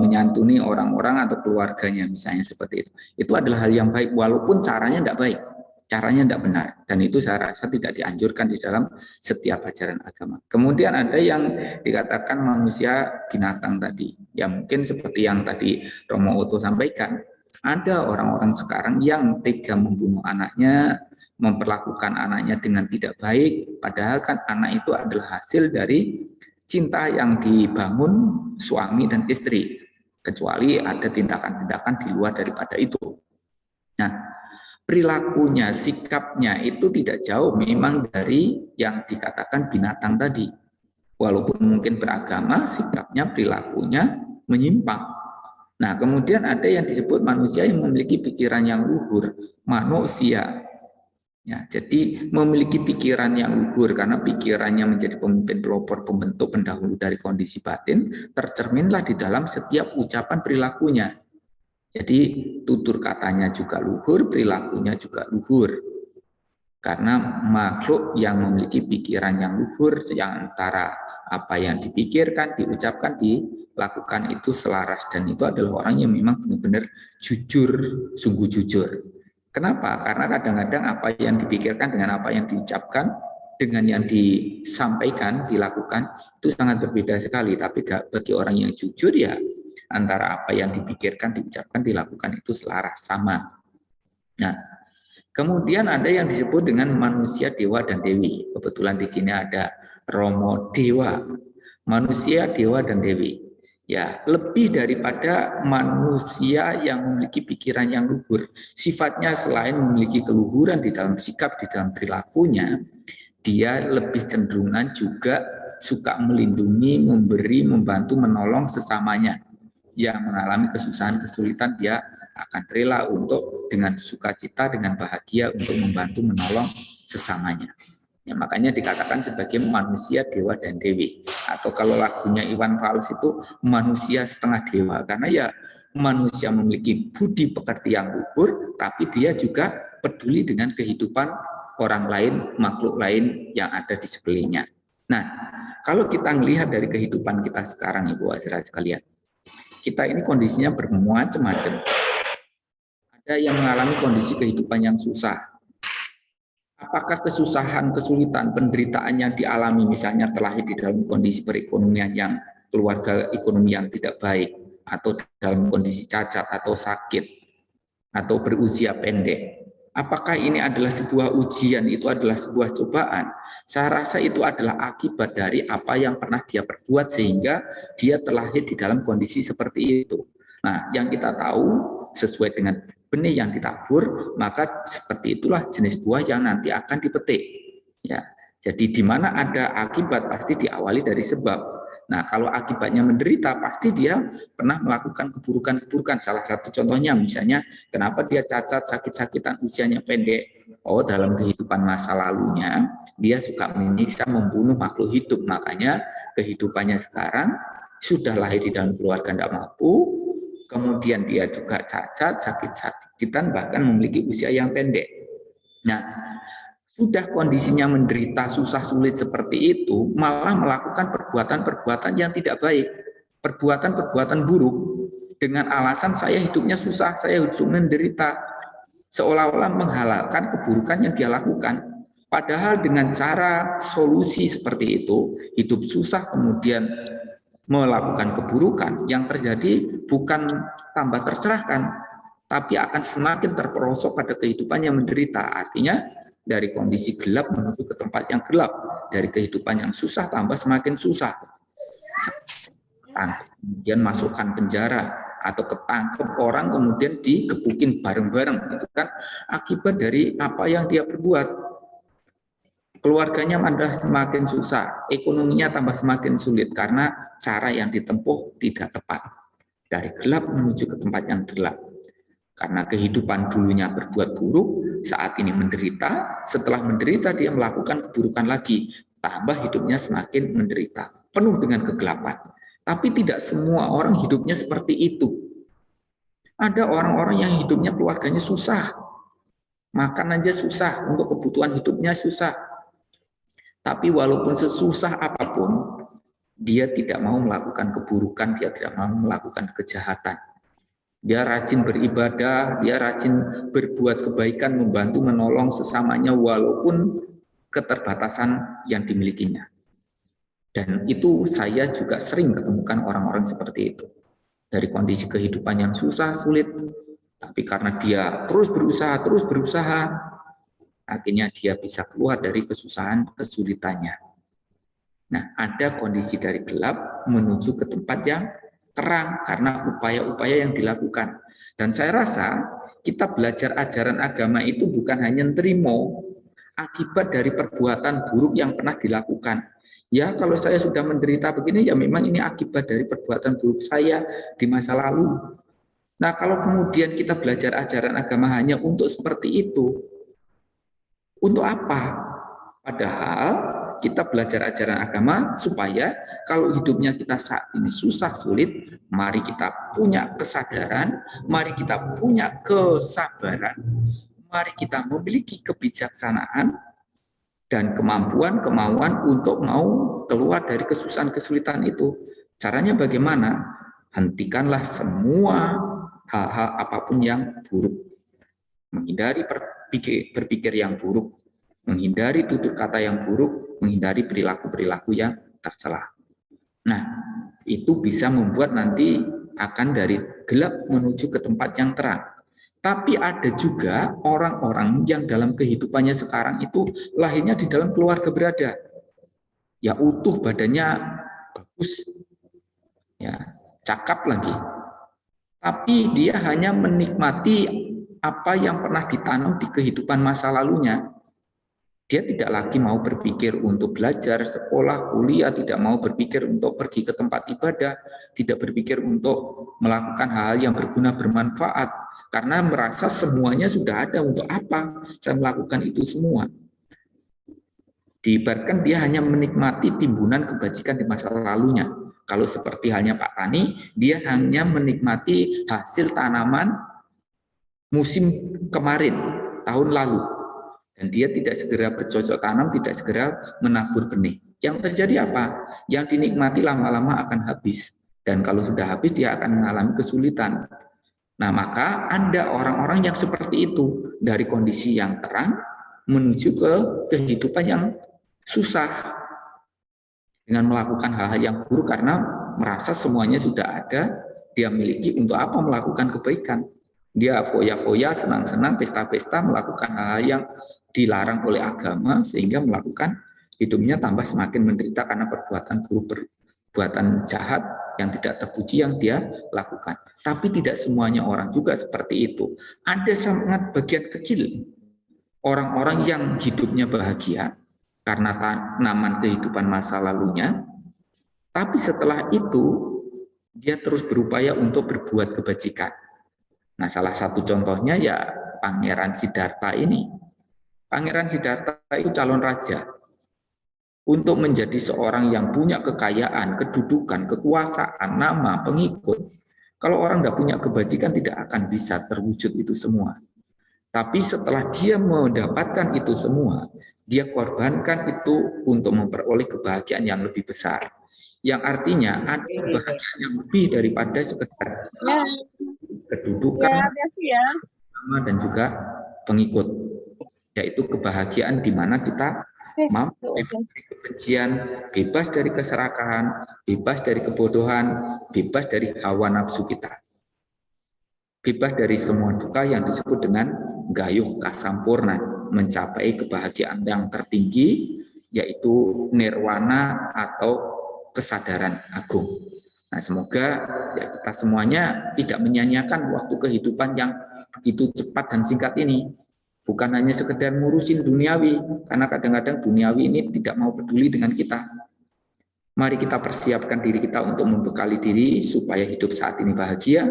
[SPEAKER 6] menyantuni orang-orang atau keluarganya, misalnya seperti itu. Itu adalah hal yang baik, walaupun caranya tidak baik, caranya tidak benar. Dan itu saya rasa tidak dianjurkan di dalam setiap ajaran agama. Kemudian ada yang dikatakan manusia binatang tadi, ya mungkin seperti yang tadi Romo Oto sampaikan. Ada orang-orang sekarang yang tega membunuh anaknya, memperlakukan anaknya dengan tidak baik, padahal kan anak itu adalah hasil dari cinta yang dibangun suami dan istri, kecuali ada tindakan-tindakan di luar daripada itu. Nah, perilakunya, sikapnya itu tidak jauh memang dari yang dikatakan binatang tadi. Walaupun mungkin beragama, sikapnya, perilakunya menyimpang. Nah, kemudian ada yang disebut manusia yang memiliki pikiran yang luhur, manusia. Ya, jadi memiliki pikiran yang luhur karena pikirannya menjadi pemimpin pelopor, pembentuk, pendahulu dari kondisi batin, tercerminlah di dalam setiap ucapan perilakunya. Jadi tutur katanya juga luhur, perilakunya juga luhur. Karena makhluk yang memiliki pikiran yang luhur, yang antara apa yang dipikirkan, diucapkan, dilakukan itu selaras, dan itu adalah orang yang memang benar-benar jujur, sungguh jujur. Kenapa? Karena kadang-kadang apa yang dipikirkan dengan apa yang diucapkan, dengan yang disampaikan, dilakukan, itu sangat berbeda sekali. Tapi bagi orang yang jujur ya, antara apa yang dipikirkan, diucapkan, dilakukan itu selaras, sama. Nah, kemudian ada yang disebut dengan manusia dewa dan dewi. Kebetulan di sini ada Romo Dewa, manusia, dewa, dan dewi. Ya, lebih daripada manusia yang memiliki pikiran yang luhur. Sifatnya selain memiliki keluhuran di dalam sikap, di dalam perilakunya, dia lebih cenderungan juga suka melindungi, memberi, membantu, menolong sesamanya. yang mengalami kesusahan, kesulitan, dia akan rela untuk dengan sukacita, dengan bahagia untuk membantu menolong sesamanya. Ya, makanya dikatakan sebagai manusia, dewa, dan dewi. Atau kalau lagunya Iwan Fals itu manusia setengah dewa. Karena ya manusia memiliki budi pekerti yang luhur, tapi dia juga peduli dengan kehidupan orang lain, makhluk lain yang ada di sekelilingnya. Nah, kalau kita melihat dari kehidupan kita sekarang, Ibu Azra sekalian, kita ini kondisinya bermacam-macam. Ada yang mengalami kondisi kehidupan yang susah. Apakah kesusahan, kesulitan, penderitaan yang dialami misalnya terlahir di dalam kondisi perekonomian yang keluarga ekonomi yang tidak baik, atau dalam kondisi cacat atau sakit, atau berusia pendek. Apakah ini adalah sebuah ujian, itu adalah sebuah cobaan? Saya rasa itu adalah akibat dari apa yang pernah dia perbuat sehingga dia terlahir di dalam kondisi seperti itu. Nah, yang kita tahu sesuai dengan benih yang ditabur, maka seperti itulah jenis buah yang nanti akan dipetik. Ya, jadi di mana ada akibat pasti diawali dari sebab. Nah, kalau akibatnya menderita, pasti dia pernah melakukan keburukan-keburukan. Salah satu contohnya misalnya, kenapa dia cacat, sakit-sakitan, usianya pendek. Oh, dalam kehidupan masa lalunya, dia suka menyiksa, membunuh makhluk hidup. Makanya kehidupannya sekarang sudah lahir di dalam keluarga tidak mampu, kemudian dia juga cacat, sakit-sakitan, bahkan memiliki usia yang pendek. Nah, sudah kondisinya menderita, susah sulit seperti itu, malah melakukan perbuatan-perbuatan yang tidak baik, perbuatan-perbuatan buruk, dengan alasan saya hidupnya susah, saya hidupnya menderita, seolah-olah menghalalkan keburukan yang dia lakukan. Padahal dengan cara solusi seperti itu, hidup susah kemudian melakukan keburukan, yang terjadi bukan tambah tercerahkan, tapi akan semakin terperosok pada kehidupan yang menderita. Artinya dari kondisi gelap menuju ke tempat yang gelap, dari kehidupan yang susah tambah semakin susah. Kemudian masukkan penjara atau ketangkep orang kemudian digebukin bareng-bareng, itu kan akibat dari apa yang dia perbuat. Keluarganya malah semakin susah, ekonominya tambah semakin sulit karena cara yang ditempuh tidak tepat. Dari gelap menuju ke tempat yang gelap. Karena kehidupan dulunya berbuat buruk, saat ini menderita, setelah menderita dia melakukan keburukan lagi, tambah hidupnya semakin menderita, penuh dengan kegelapan. Tapi tidak semua orang hidupnya seperti itu. Ada orang-orang yang hidupnya keluarganya susah, makan aja susah, untuk kebutuhan hidupnya susah. Tapi walaupun sesusah apapun, dia tidak mau melakukan keburukan, dia tidak mau melakukan kejahatan. Dia rajin beribadah, dia rajin berbuat kebaikan, membantu menolong sesamanya walaupun keterbatasan yang dimilikinya. Dan itu saya juga sering ketemukan orang-orang seperti itu. Dari kondisi kehidupan yang susah, sulit, tapi karena dia terus berusaha, akhirnya dia bisa keluar dari kesusahan, kesulitannya. Nah, ada kondisi dari gelap menuju ke tempat yang terang karena upaya-upaya yang dilakukan. Dan saya rasa kita belajar ajaran agama itu bukan hanya nerimo akibat dari perbuatan buruk yang pernah dilakukan. Ya, kalau saya sudah menderita begini, ya memang ini akibat dari perbuatan buruk saya di masa lalu. Nah, kalau kemudian kita belajar ajaran agama hanya untuk seperti itu, untuk apa? Padahal kita belajar ajaran agama supaya kalau hidupnya kita saat ini susah sulit, mari kita punya kesadaran, mari kita punya kesabaran, mari kita memiliki kebijaksanaan dan kemampuan untuk mau keluar dari kesusahan kesulitan itu. Caranya bagaimana? Hentikanlah semua hal-hal apapun yang buruk. Menghindari berpikir yang buruk, menghindari tutur kata yang buruk, menghindari perilaku-perilaku yang tercela. Nah, itu bisa membuat nanti akan dari gelap menuju ke tempat yang terang. Tapi ada juga orang-orang yang dalam kehidupannya sekarang itu lahirnya di dalam keluarga berada. Ya utuh, badannya bagus, ya cakap lagi. Tapi dia hanya menikmati apa yang pernah ditanam di kehidupan masa lalunya. Dia tidak lagi mau berpikir untuk belajar, sekolah, kuliah, tidak mau berpikir untuk pergi ke tempat ibadah, tidak berpikir untuk melakukan hal-hal yang berguna, bermanfaat, karena merasa semuanya sudah ada. Untuk apa saya melakukan itu semua? Diibaratkan dia hanya menikmati timbunan kebajikan di masa lalunya. Kalau seperti halnya Pak Tani, dia hanya menikmati hasil tanaman musim kemarin, tahun lalu. Dan dia tidak segera bercocok tanam, tidak segera menabur benih. Yang terjadi apa? Yang dinikmati lama-lama akan habis. Dan kalau sudah habis, dia akan mengalami kesulitan. Nah, maka ada orang-orang yang seperti itu. Dari kondisi yang terang, menuju ke kehidupan yang susah. Dengan melakukan hal-hal yang buruk karena merasa semuanya sudah ada, dia miliki. Untuk apa melakukan kebaikan? Dia foya-foya, senang-senang, pesta-pesta, melakukan hal-hal yang dilarang oleh agama, sehingga melakukan hidupnya tambah semakin menderita karena perbuatan buruk, perbuatan jahat yang tidak terpuji yang dia lakukan. Tapi tidak semuanya orang juga seperti itu. Ada sangat bagian kecil orang-orang yang hidupnya bahagia karena tanaman kehidupan masa lalunya, tapi setelah itu dia terus berupaya untuk berbuat kebajikan. Nah, salah satu contohnya ya Pangeran Siddhartha ini. Pangeran Siddhartha itu calon raja. Untuk menjadi seorang yang punya kekayaan, kedudukan, kekuasaan, nama, pengikut, kalau orang tidak punya kebajikan tidak akan bisa terwujud itu semua. Tapi setelah dia mendapatkan itu semua, dia korbankan itu untuk memperoleh kebahagiaan yang lebih besar. Yang artinya ada kebahagiaan yang lebih daripada sekedar kedudukan, nama, dan juga pengikut. Yaitu kebahagiaan di mana kita mampu bebas dari kebencian, bebas dari keserakahan, bebas dari kebodohan, bebas dari hawa nafsu kita. Bebas dari semua duka yang disebut dengan gayuh kasampurna, mencapai kebahagiaan yang tertinggi, yaitu nirwana atau kesadaran agung. Nah, semoga ya kita semuanya tidak menyia-nyiakan waktu kehidupan yang begitu cepat dan singkat ini. Bukan hanya sekedar ngurusin duniawi, karena kadang-kadang duniawi ini tidak mau peduli dengan kita. Mari kita persiapkan diri kita untuk membekali diri supaya hidup saat ini bahagia.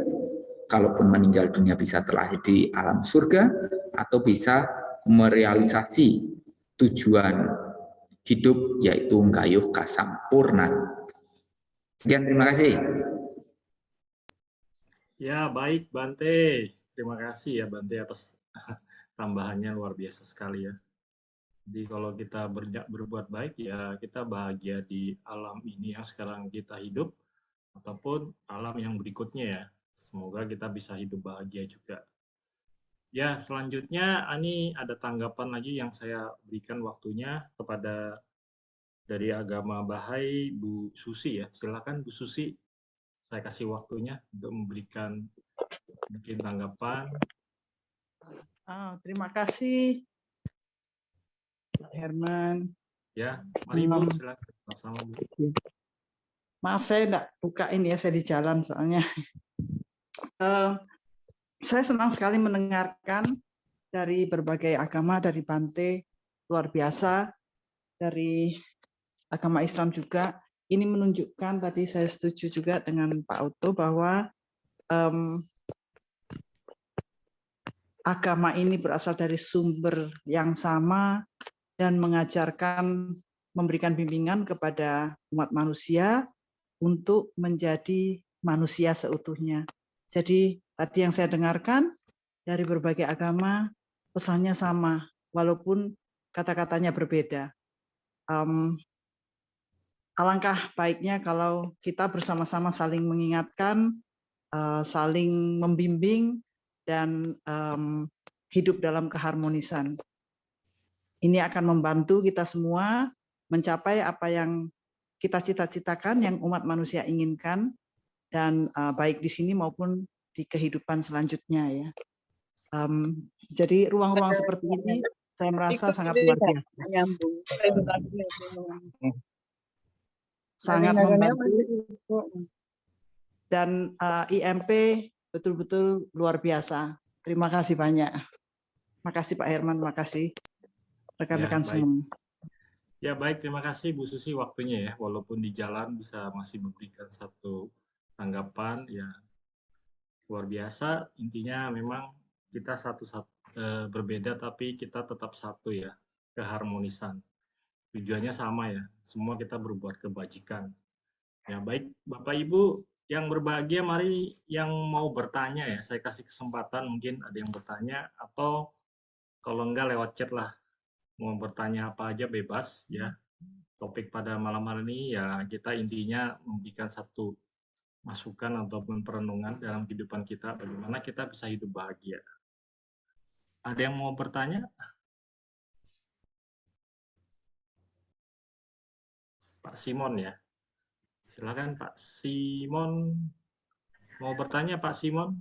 [SPEAKER 6] Kalaupun meninggal dunia bisa terlahir di alam surga, atau bisa merealisasi tujuan hidup, yaitu gayuh kasampurna. Sekian, terima kasih.
[SPEAKER 5] Ya, baik Bante. Terima kasih ya Bante atas tambahannya, luar biasa sekali ya. Jadi kalau kita berbuat baik ya kita bahagia di alam ini yang sekarang kita hidup ataupun alam yang berikutnya ya. Semoga kita bisa hidup bahagia juga. Ya, selanjutnya ini ada tanggapan lagi yang saya berikan waktunya kepada dari agama Bahai, Bu Susi ya. Silakan Bu Susi, saya kasih waktunya untuk memberikan mungkin tanggapan.
[SPEAKER 11] Terima kasih Pak Herman.
[SPEAKER 5] Ya, mari Bu, silakan. Sama Bu.
[SPEAKER 11] Maaf saya enggak buka ini ya, saya di jalan soalnya. Saya senang sekali mendengarkan dari berbagai agama, dari Bante, luar biasa, dari agama Islam juga. Ini menunjukkan, tadi saya setuju juga dengan Pak Uto, bahwa agama ini berasal dari sumber yang sama dan mengajarkan, memberikan bimbingan kepada umat manusia untuk menjadi manusia seutuhnya. Jadi tadi yang saya dengarkan dari berbagai agama, pesannya sama, walaupun kata-katanya berbeda. Alangkah baiknya kalau kita bersama-sama saling mengingatkan, saling membimbing, dan hidup dalam keharmonisan. Ini akan membantu kita semua mencapai apa yang kita cita-citakan, yang umat manusia inginkan, dan baik di sini maupun di kehidupan selanjutnya ya. Jadi ruang-ruang seperti ini saya merasa sangat luar biasa. Sangat membantu, dan IMP betul-betul luar biasa. Terima kasih banyak. Makasih Pak Herman, makasih. rekan-rekan
[SPEAKER 5] baik.
[SPEAKER 11] semua.
[SPEAKER 5] Ya baik, terima kasih Bu Susi waktunya ya. Walaupun di jalan bisa masih memberikan satu tanggapan ya luar biasa. Intinya memang kita berbeda tapi kita tetap satu ya, keharmonisan. Tujuannya sama ya, semua kita berbuat kebajikan. Ya baik, Bapak Ibu yang berbahagia, mari yang mau bertanya ya, saya kasih kesempatan mungkin ada yang bertanya atau kalau enggak lewat chat lah. Mau bertanya apa aja bebas ya. Topik pada malam hari ini ya kita intinya memberikan satu masukan ataupun perenungan dalam kehidupan kita bagaimana kita bisa hidup bahagia. Ada yang mau bertanya? Pak Simon ya. Silakan Pak Simon. Mau bertanya Pak Simon?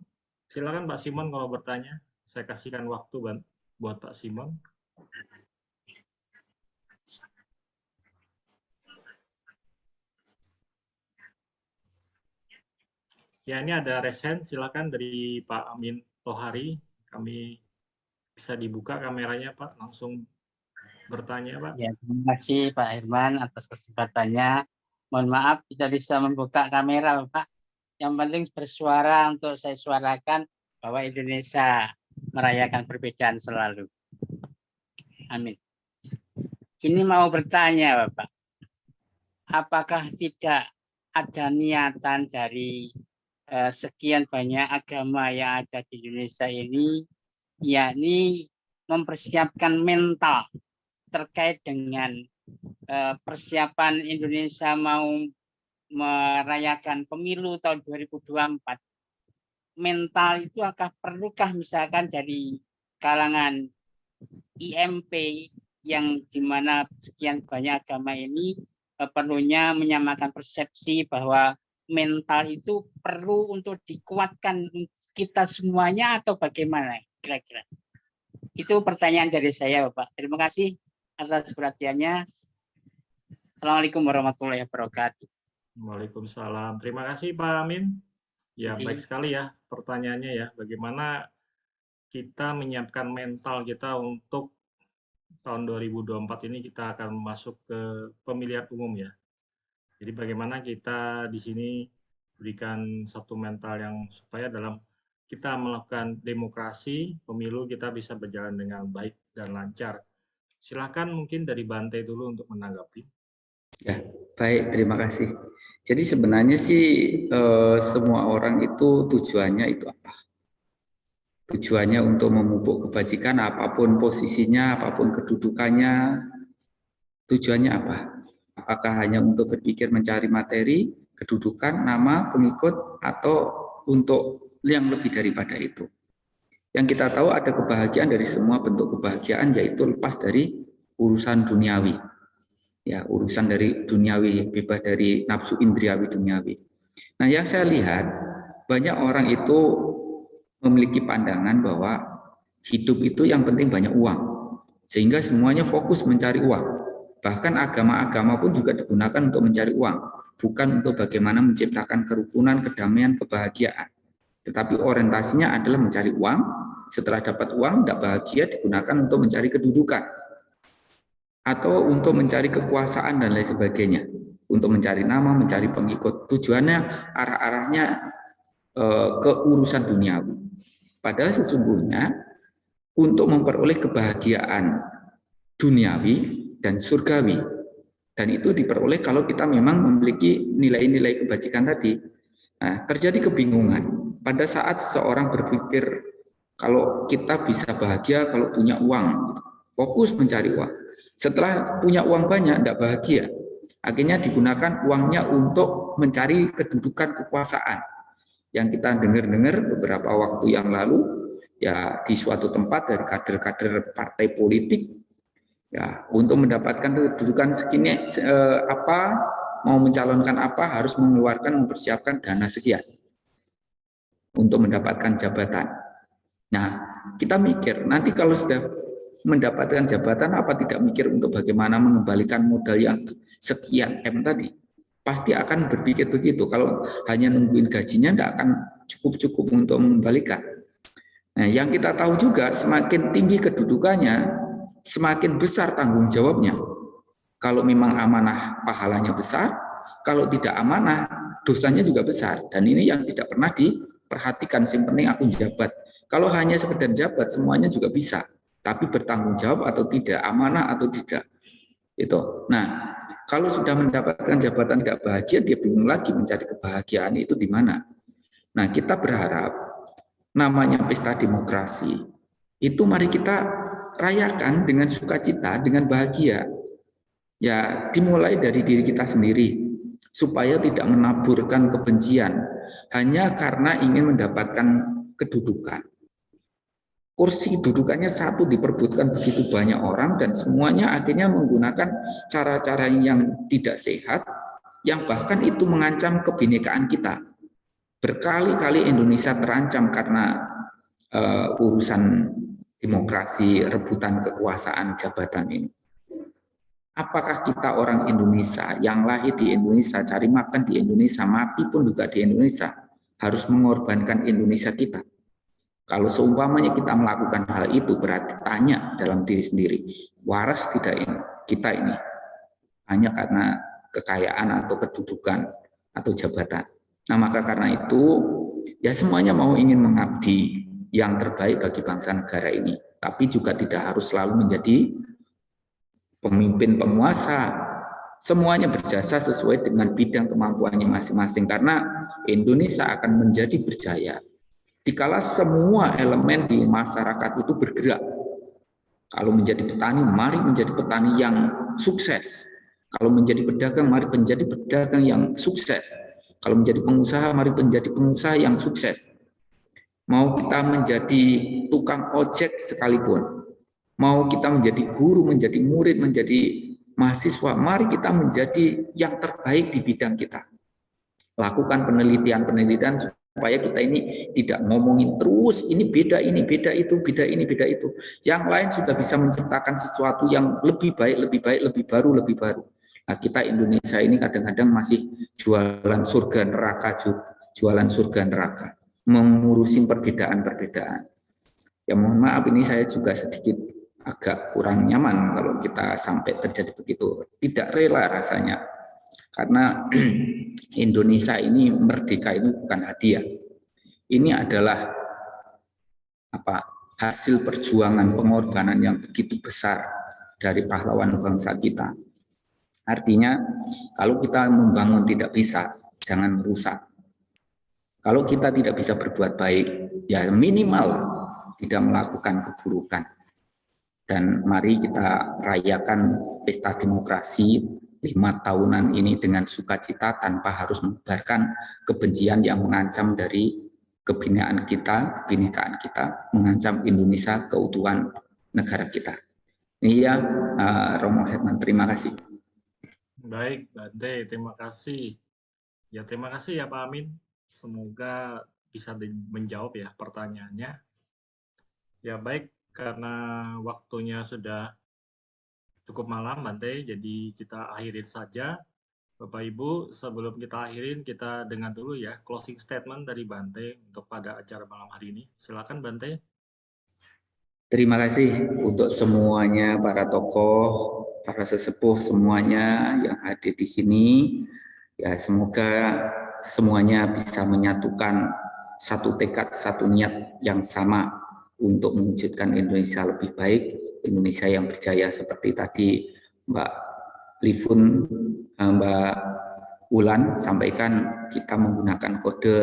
[SPEAKER 5] Silakan Pak Simon kalau bertanya. Saya kasihkan waktu buat Pak Simon. Ya, ini ada raise hand, silakan dari Pak Amin Tohari. Kami bisa dibuka kameranya, Pak. Langsung bertanya, Pak.
[SPEAKER 12] Ya, terima kasih Pak Herman atas kesempatannya. Mohon maaf tidak bisa membuka kamera, Pak. Yang penting bersuara untuk saya suarakan bahwa Indonesia merayakan perbedaan selalu. Amin. Ini mau bertanya, Bapak. Apakah tidak ada niatan dari sekian banyak agama yang ada di Indonesia ini, yakni mempersiapkan mental terkait dengan persiapan Indonesia mau merayakan pemilu tahun 2024. Mental itu perlukah misalkan dari kalangan IMP yang dimana sekian banyak agama ini perlunya menyamakan persepsi bahwa mental itu perlu untuk dikuatkan kita semuanya atau bagaimana kira-kira? Itu pertanyaan dari saya, Bapak. Terima kasih atas perhatiannya. Assalamualaikum warahmatullahi wabarakatuh.
[SPEAKER 5] Waalaikumsalam. Terima kasih Pak Amin. Ya, baik sekali ya pertanyaannya ya. Bagaimana kita menyiapkan mental kita untuk tahun 2024 ini kita akan masuk ke pemilihan umum ya. Jadi bagaimana kita di sini berikan satu mental yang supaya dalam kita melakukan demokrasi, pemilu kita bisa berjalan dengan baik dan lancar. Silakan mungkin dari Bante dulu untuk menanggapi.
[SPEAKER 6] Ya, baik, terima kasih. Jadi sebenarnya sih semua orang itu tujuannya itu apa? Tujuannya untuk memupuk kebajikan apapun posisinya, apapun kedudukannya, tujuannya apa? Apakah hanya untuk berpikir mencari materi, kedudukan, nama, pengikut, atau untuk yang lebih daripada itu? Yang kita tahu ada kebahagiaan dari semua bentuk kebahagiaan, yaitu lepas dari urusan duniawi. Ya, urusan dari duniawi, bebas dari nafsu indriawi duniawi. Nah, yang saya lihat, banyak orang itu memiliki pandangan bahwa hidup itu yang penting banyak uang. Sehingga semuanya fokus mencari uang. Bahkan agama-agama pun juga digunakan untuk mencari uang, bukan untuk bagaimana menciptakan kerukunan, kedamaian, kebahagiaan. Tetapi orientasinya adalah mencari uang, setelah dapat uang, tidak bahagia, digunakan untuk mencari kedudukan. Atau untuk mencari kekuasaan dan lain sebagainya. Untuk mencari nama, mencari pengikut. Tujuannya arah-arahnya ke urusan duniawi. Padahal sesungguhnya untuk memperoleh kebahagiaan duniawi dan surgawi, dan itu diperoleh kalau kita memang memiliki nilai-nilai kebajikan tadi. Nah, terjadi kebingungan pada saat seseorang berpikir kalau kita bisa bahagia kalau punya uang, fokus mencari uang. Setelah punya uang banyak, tidak bahagia. Akhirnya digunakan uangnya untuk mencari kedudukan kekuasaan. Yang kita dengar-dengar beberapa waktu yang lalu, ya di suatu tempat dari kader-kader partai politik, ya untuk mendapatkan kedudukan segini mau mencalonkan apa harus mengeluarkan mempersiapkan dana sekian untuk mendapatkan jabatan. Nah, kita mikir nanti kalau sudah mendapatkan jabatan apa tidak mikir untuk bagaimana mengembalikan modal yang sekian M tadi. Pasti akan berpikir begitu. Kalau hanya nungguin gajinya tidak akan cukup-cukup untuk mengembalikan. Nah, yang kita tahu juga semakin tinggi kedudukannya, semakin besar tanggung jawabnya. Kalau memang amanah, pahalanya besar. Kalau tidak amanah, dosanya juga besar. Dan ini yang tidak pernah diperhatikan. Yang penting aku jabat. Kalau hanya sekedar jabat, semuanya juga bisa. Tapi bertanggung jawab atau tidak, amanah atau tidak. Itu. Nah, kalau sudah mendapatkan jabatan tidak bahagia, dia bingung lagi mencari kebahagiaan itu di mana. Nah, kita berharap namanya pesta demokrasi itu mari kita rayakan dengan sukacita, dengan bahagia. Ya, dimulai dari diri kita sendiri supaya tidak menaburkan kebencian hanya karena ingin mendapatkan kedudukan. Kursi dudukannya satu diperebutkan begitu banyak orang dan semuanya akhirnya menggunakan cara-cara yang tidak sehat yang bahkan itu mengancam kebinekaan kita. Berkali-kali Indonesia terancam karena urusan demokrasi, rebutan kekuasaan jabatan ini. Apakah kita orang Indonesia yang lahir di Indonesia, cari makan di Indonesia, mati pun juga di Indonesia, harus mengorbankan Indonesia kita? Kalau seumpamanya kita melakukan hal itu, berarti tanya dalam diri sendiri, waras tidak ini, kita ini? Hanya karena kekayaan atau kedudukan atau jabatan. Nah, maka karena itu, ya semuanya mau ingin mengabdi yang terbaik bagi bangsa negara ini. Tapi juga tidak harus selalu menjadi pemimpin penguasa. Semuanya berjasa sesuai dengan bidang kemampuannya masing-masing. Karena Indonesia akan menjadi berjaya dikala semua elemen di masyarakat itu bergerak. Kalau menjadi petani, mari menjadi petani yang sukses. Kalau menjadi pedagang, mari menjadi pedagang yang sukses. Kalau menjadi pengusaha, mari menjadi pengusaha yang sukses. Mau kita menjadi tukang ojek sekalipun, mau kita menjadi guru, menjadi murid, menjadi mahasiswa, mari kita menjadi yang terbaik di bidang kita. Lakukan penelitian-penelitian supaya kita ini tidak ngomongin terus ini beda itu, beda ini, beda itu. Yang lain sudah bisa menciptakan sesuatu yang lebih baik, lebih baru, lebih baru. Nah, kita Indonesia ini kadang-kadang masih jualan surga neraka, jualan surga neraka, mengurusin perbedaan-perbedaan. Ya mohon maaf, ini saya juga sedikit agak kurang nyaman kalau kita sampai terjadi begitu. Tidak rela rasanya. Karena Indonesia ini merdeka itu bukan hadiah. Ini adalah hasil perjuangan pengorbanan yang begitu besar dari pahlawan bangsa kita. Artinya kalau kita membangun tidak bisa, jangan merusak. Kalau kita tidak bisa berbuat baik, ya minimal tidak melakukan keburukan. Dan mari kita rayakan pesta demokrasi 5 tahunan ini dengan sukacita tanpa harus menyebarkan kebencian yang mengancam dari kebinekaan kita, mengancam Indonesia, keutuhan negara kita. Iya, Romo Herman, terima kasih.
[SPEAKER 5] Baik, Bante, terima kasih. Ya, terima kasih ya Pak Amin. Semoga bisa menjawab ya pertanyaannya. Ya, baik, karena waktunya sudah cukup malam, Bante, jadi kita akhirin saja. Bapak Ibu, sebelum kita akhirin, kita dengar dulu ya closing statement dari Bante untuk pada acara malam hari ini. Silakan Bante.
[SPEAKER 6] Terima kasih untuk semuanya, para tokoh, para sesepuh semuanya yang hadir di sini. Ya, semoga semuanya bisa menyatukan satu tekad, satu niat yang sama untuk mewujudkan Indonesia lebih baik, Indonesia yang berjaya seperti tadi Mbak Livun, Mbak Wulan sampaikan, kita menggunakan kode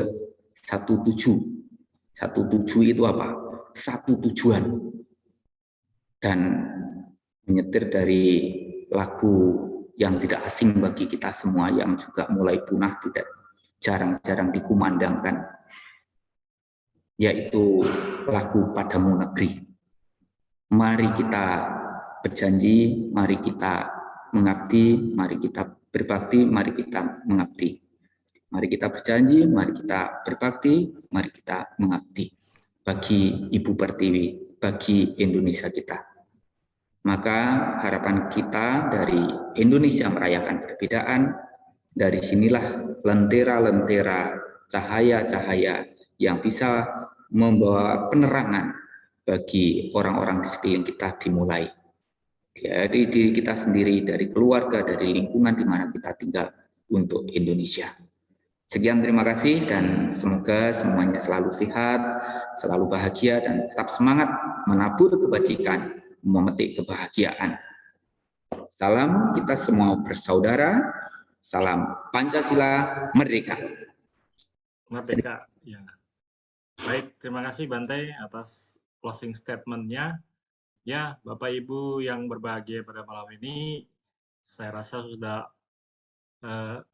[SPEAKER 6] 17. 17 itu apa? Satu tujuan. Dan menyetir dari lagu yang tidak asing bagi kita semua yang juga mulai punah, tidak jarang-jarang dikumandangkan, yaitu lagu Padamu Negeri. Mari kita berjanji, mari kita mengabdi, mari kita berbakti, mari kita mengabdi. Mari kita berjanji, mari kita berbakti, mari kita mengabdi bagi Ibu Pertiwi, bagi Indonesia kita. Maka harapan kita dari Indonesia merayakan perbedaan, dari sinilah lentera-lentera cahaya-cahaya yang bisa membawa penerangan bagi orang-orang di sekeliling kita dimulai. dari diri kita sendiri, dari keluarga, dari lingkungan di mana kita tinggal untuk Indonesia. Sekian, terima kasih, dan semoga semuanya selalu sehat, selalu bahagia, dan tetap semangat menabur kebajikan, memetik kebahagiaan. Salam kita semua bersaudara, salam Pancasila Merdeka.
[SPEAKER 5] Merdeka, ya. Baik, terima kasih Bante atas closing statement-nya. Ya, Bapak Ibu yang berbahagia pada malam ini, saya rasa sudah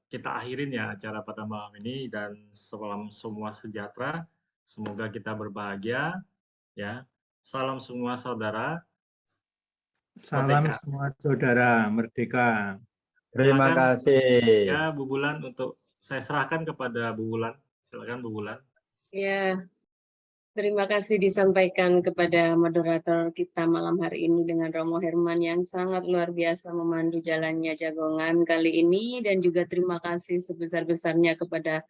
[SPEAKER 5] kita akhirin ya acara pada malam ini, dan salam semua sejahtera, semoga kita berbahagia, ya. Salam semua saudara.
[SPEAKER 13] Salam
[SPEAKER 5] Merdeka.
[SPEAKER 13] semua saudara, merdeka.
[SPEAKER 8] Terima
[SPEAKER 5] Silakan,
[SPEAKER 8] kasih.
[SPEAKER 5] ya Bu Bulan, untuk saya serahkan kepada Bu Bulan. Silakan Bu Bulan.
[SPEAKER 1] Ya, terima kasih disampaikan kepada moderator kita malam hari ini dengan Romo Herman yang sangat luar biasa memandu jalannya Jagongan kali ini, dan juga terima kasih sebesar-besarnya kepada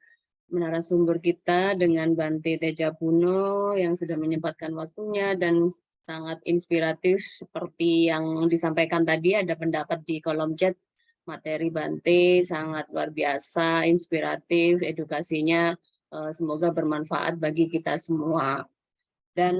[SPEAKER 1] narasumber kita dengan Bante Tejapuno yang sudah menyempatkan waktunya dan sangat inspiratif seperti yang disampaikan tadi. Ada pendapat di kolom chat, materi Bante sangat luar biasa, inspiratif, edukasinya semoga bermanfaat bagi kita semua. Dan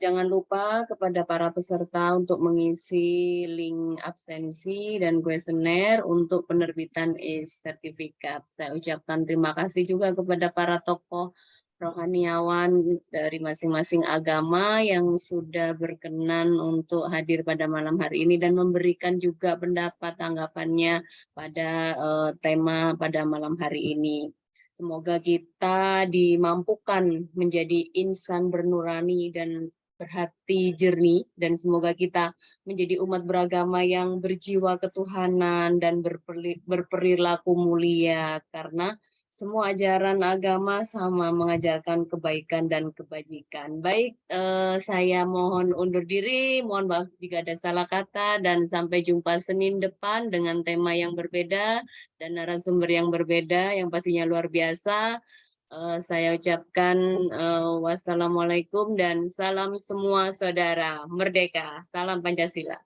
[SPEAKER 1] jangan lupa kepada para peserta untuk mengisi link absensi dan kuesioner untuk penerbitan e-sertifikat. Saya ucapkan terima kasih juga kepada para tokoh rohaniawan dari masing-masing agama yang sudah berkenan untuk hadir pada malam hari ini dan memberikan juga pendapat tanggapannya pada tema pada malam hari ini. Semoga kita dimampukan menjadi insan bernurani dan berhati jernih, dan semoga kita menjadi umat beragama yang berjiwa ketuhanan dan berperilaku mulia, karena semua ajaran agama sama mengajarkan kebaikan dan kebajikan. Baik, saya mohon undur diri, mohon maaf jika ada salah kata, dan sampai jumpa Senin depan dengan tema yang berbeda dan narasumber yang berbeda yang pastinya luar biasa. Saya ucapkan wassalamualaikum dan salam semua saudara. Merdeka, salam Pancasila.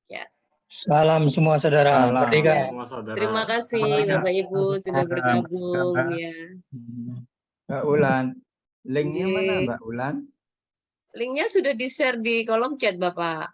[SPEAKER 1] Ya.
[SPEAKER 13] Salam semua saudara,
[SPEAKER 8] Salam.
[SPEAKER 13] merdeka.
[SPEAKER 5] Semua saudara.
[SPEAKER 1] Terima kasih
[SPEAKER 13] Merdeka.
[SPEAKER 1] Bapak Ibu sudah bergabung. Ya.
[SPEAKER 8] Mbak Ulan, linknya
[SPEAKER 1] Oke.
[SPEAKER 8] mana Mbak Ulan?
[SPEAKER 1] Linknya sudah di-share di kolom chat Bapak.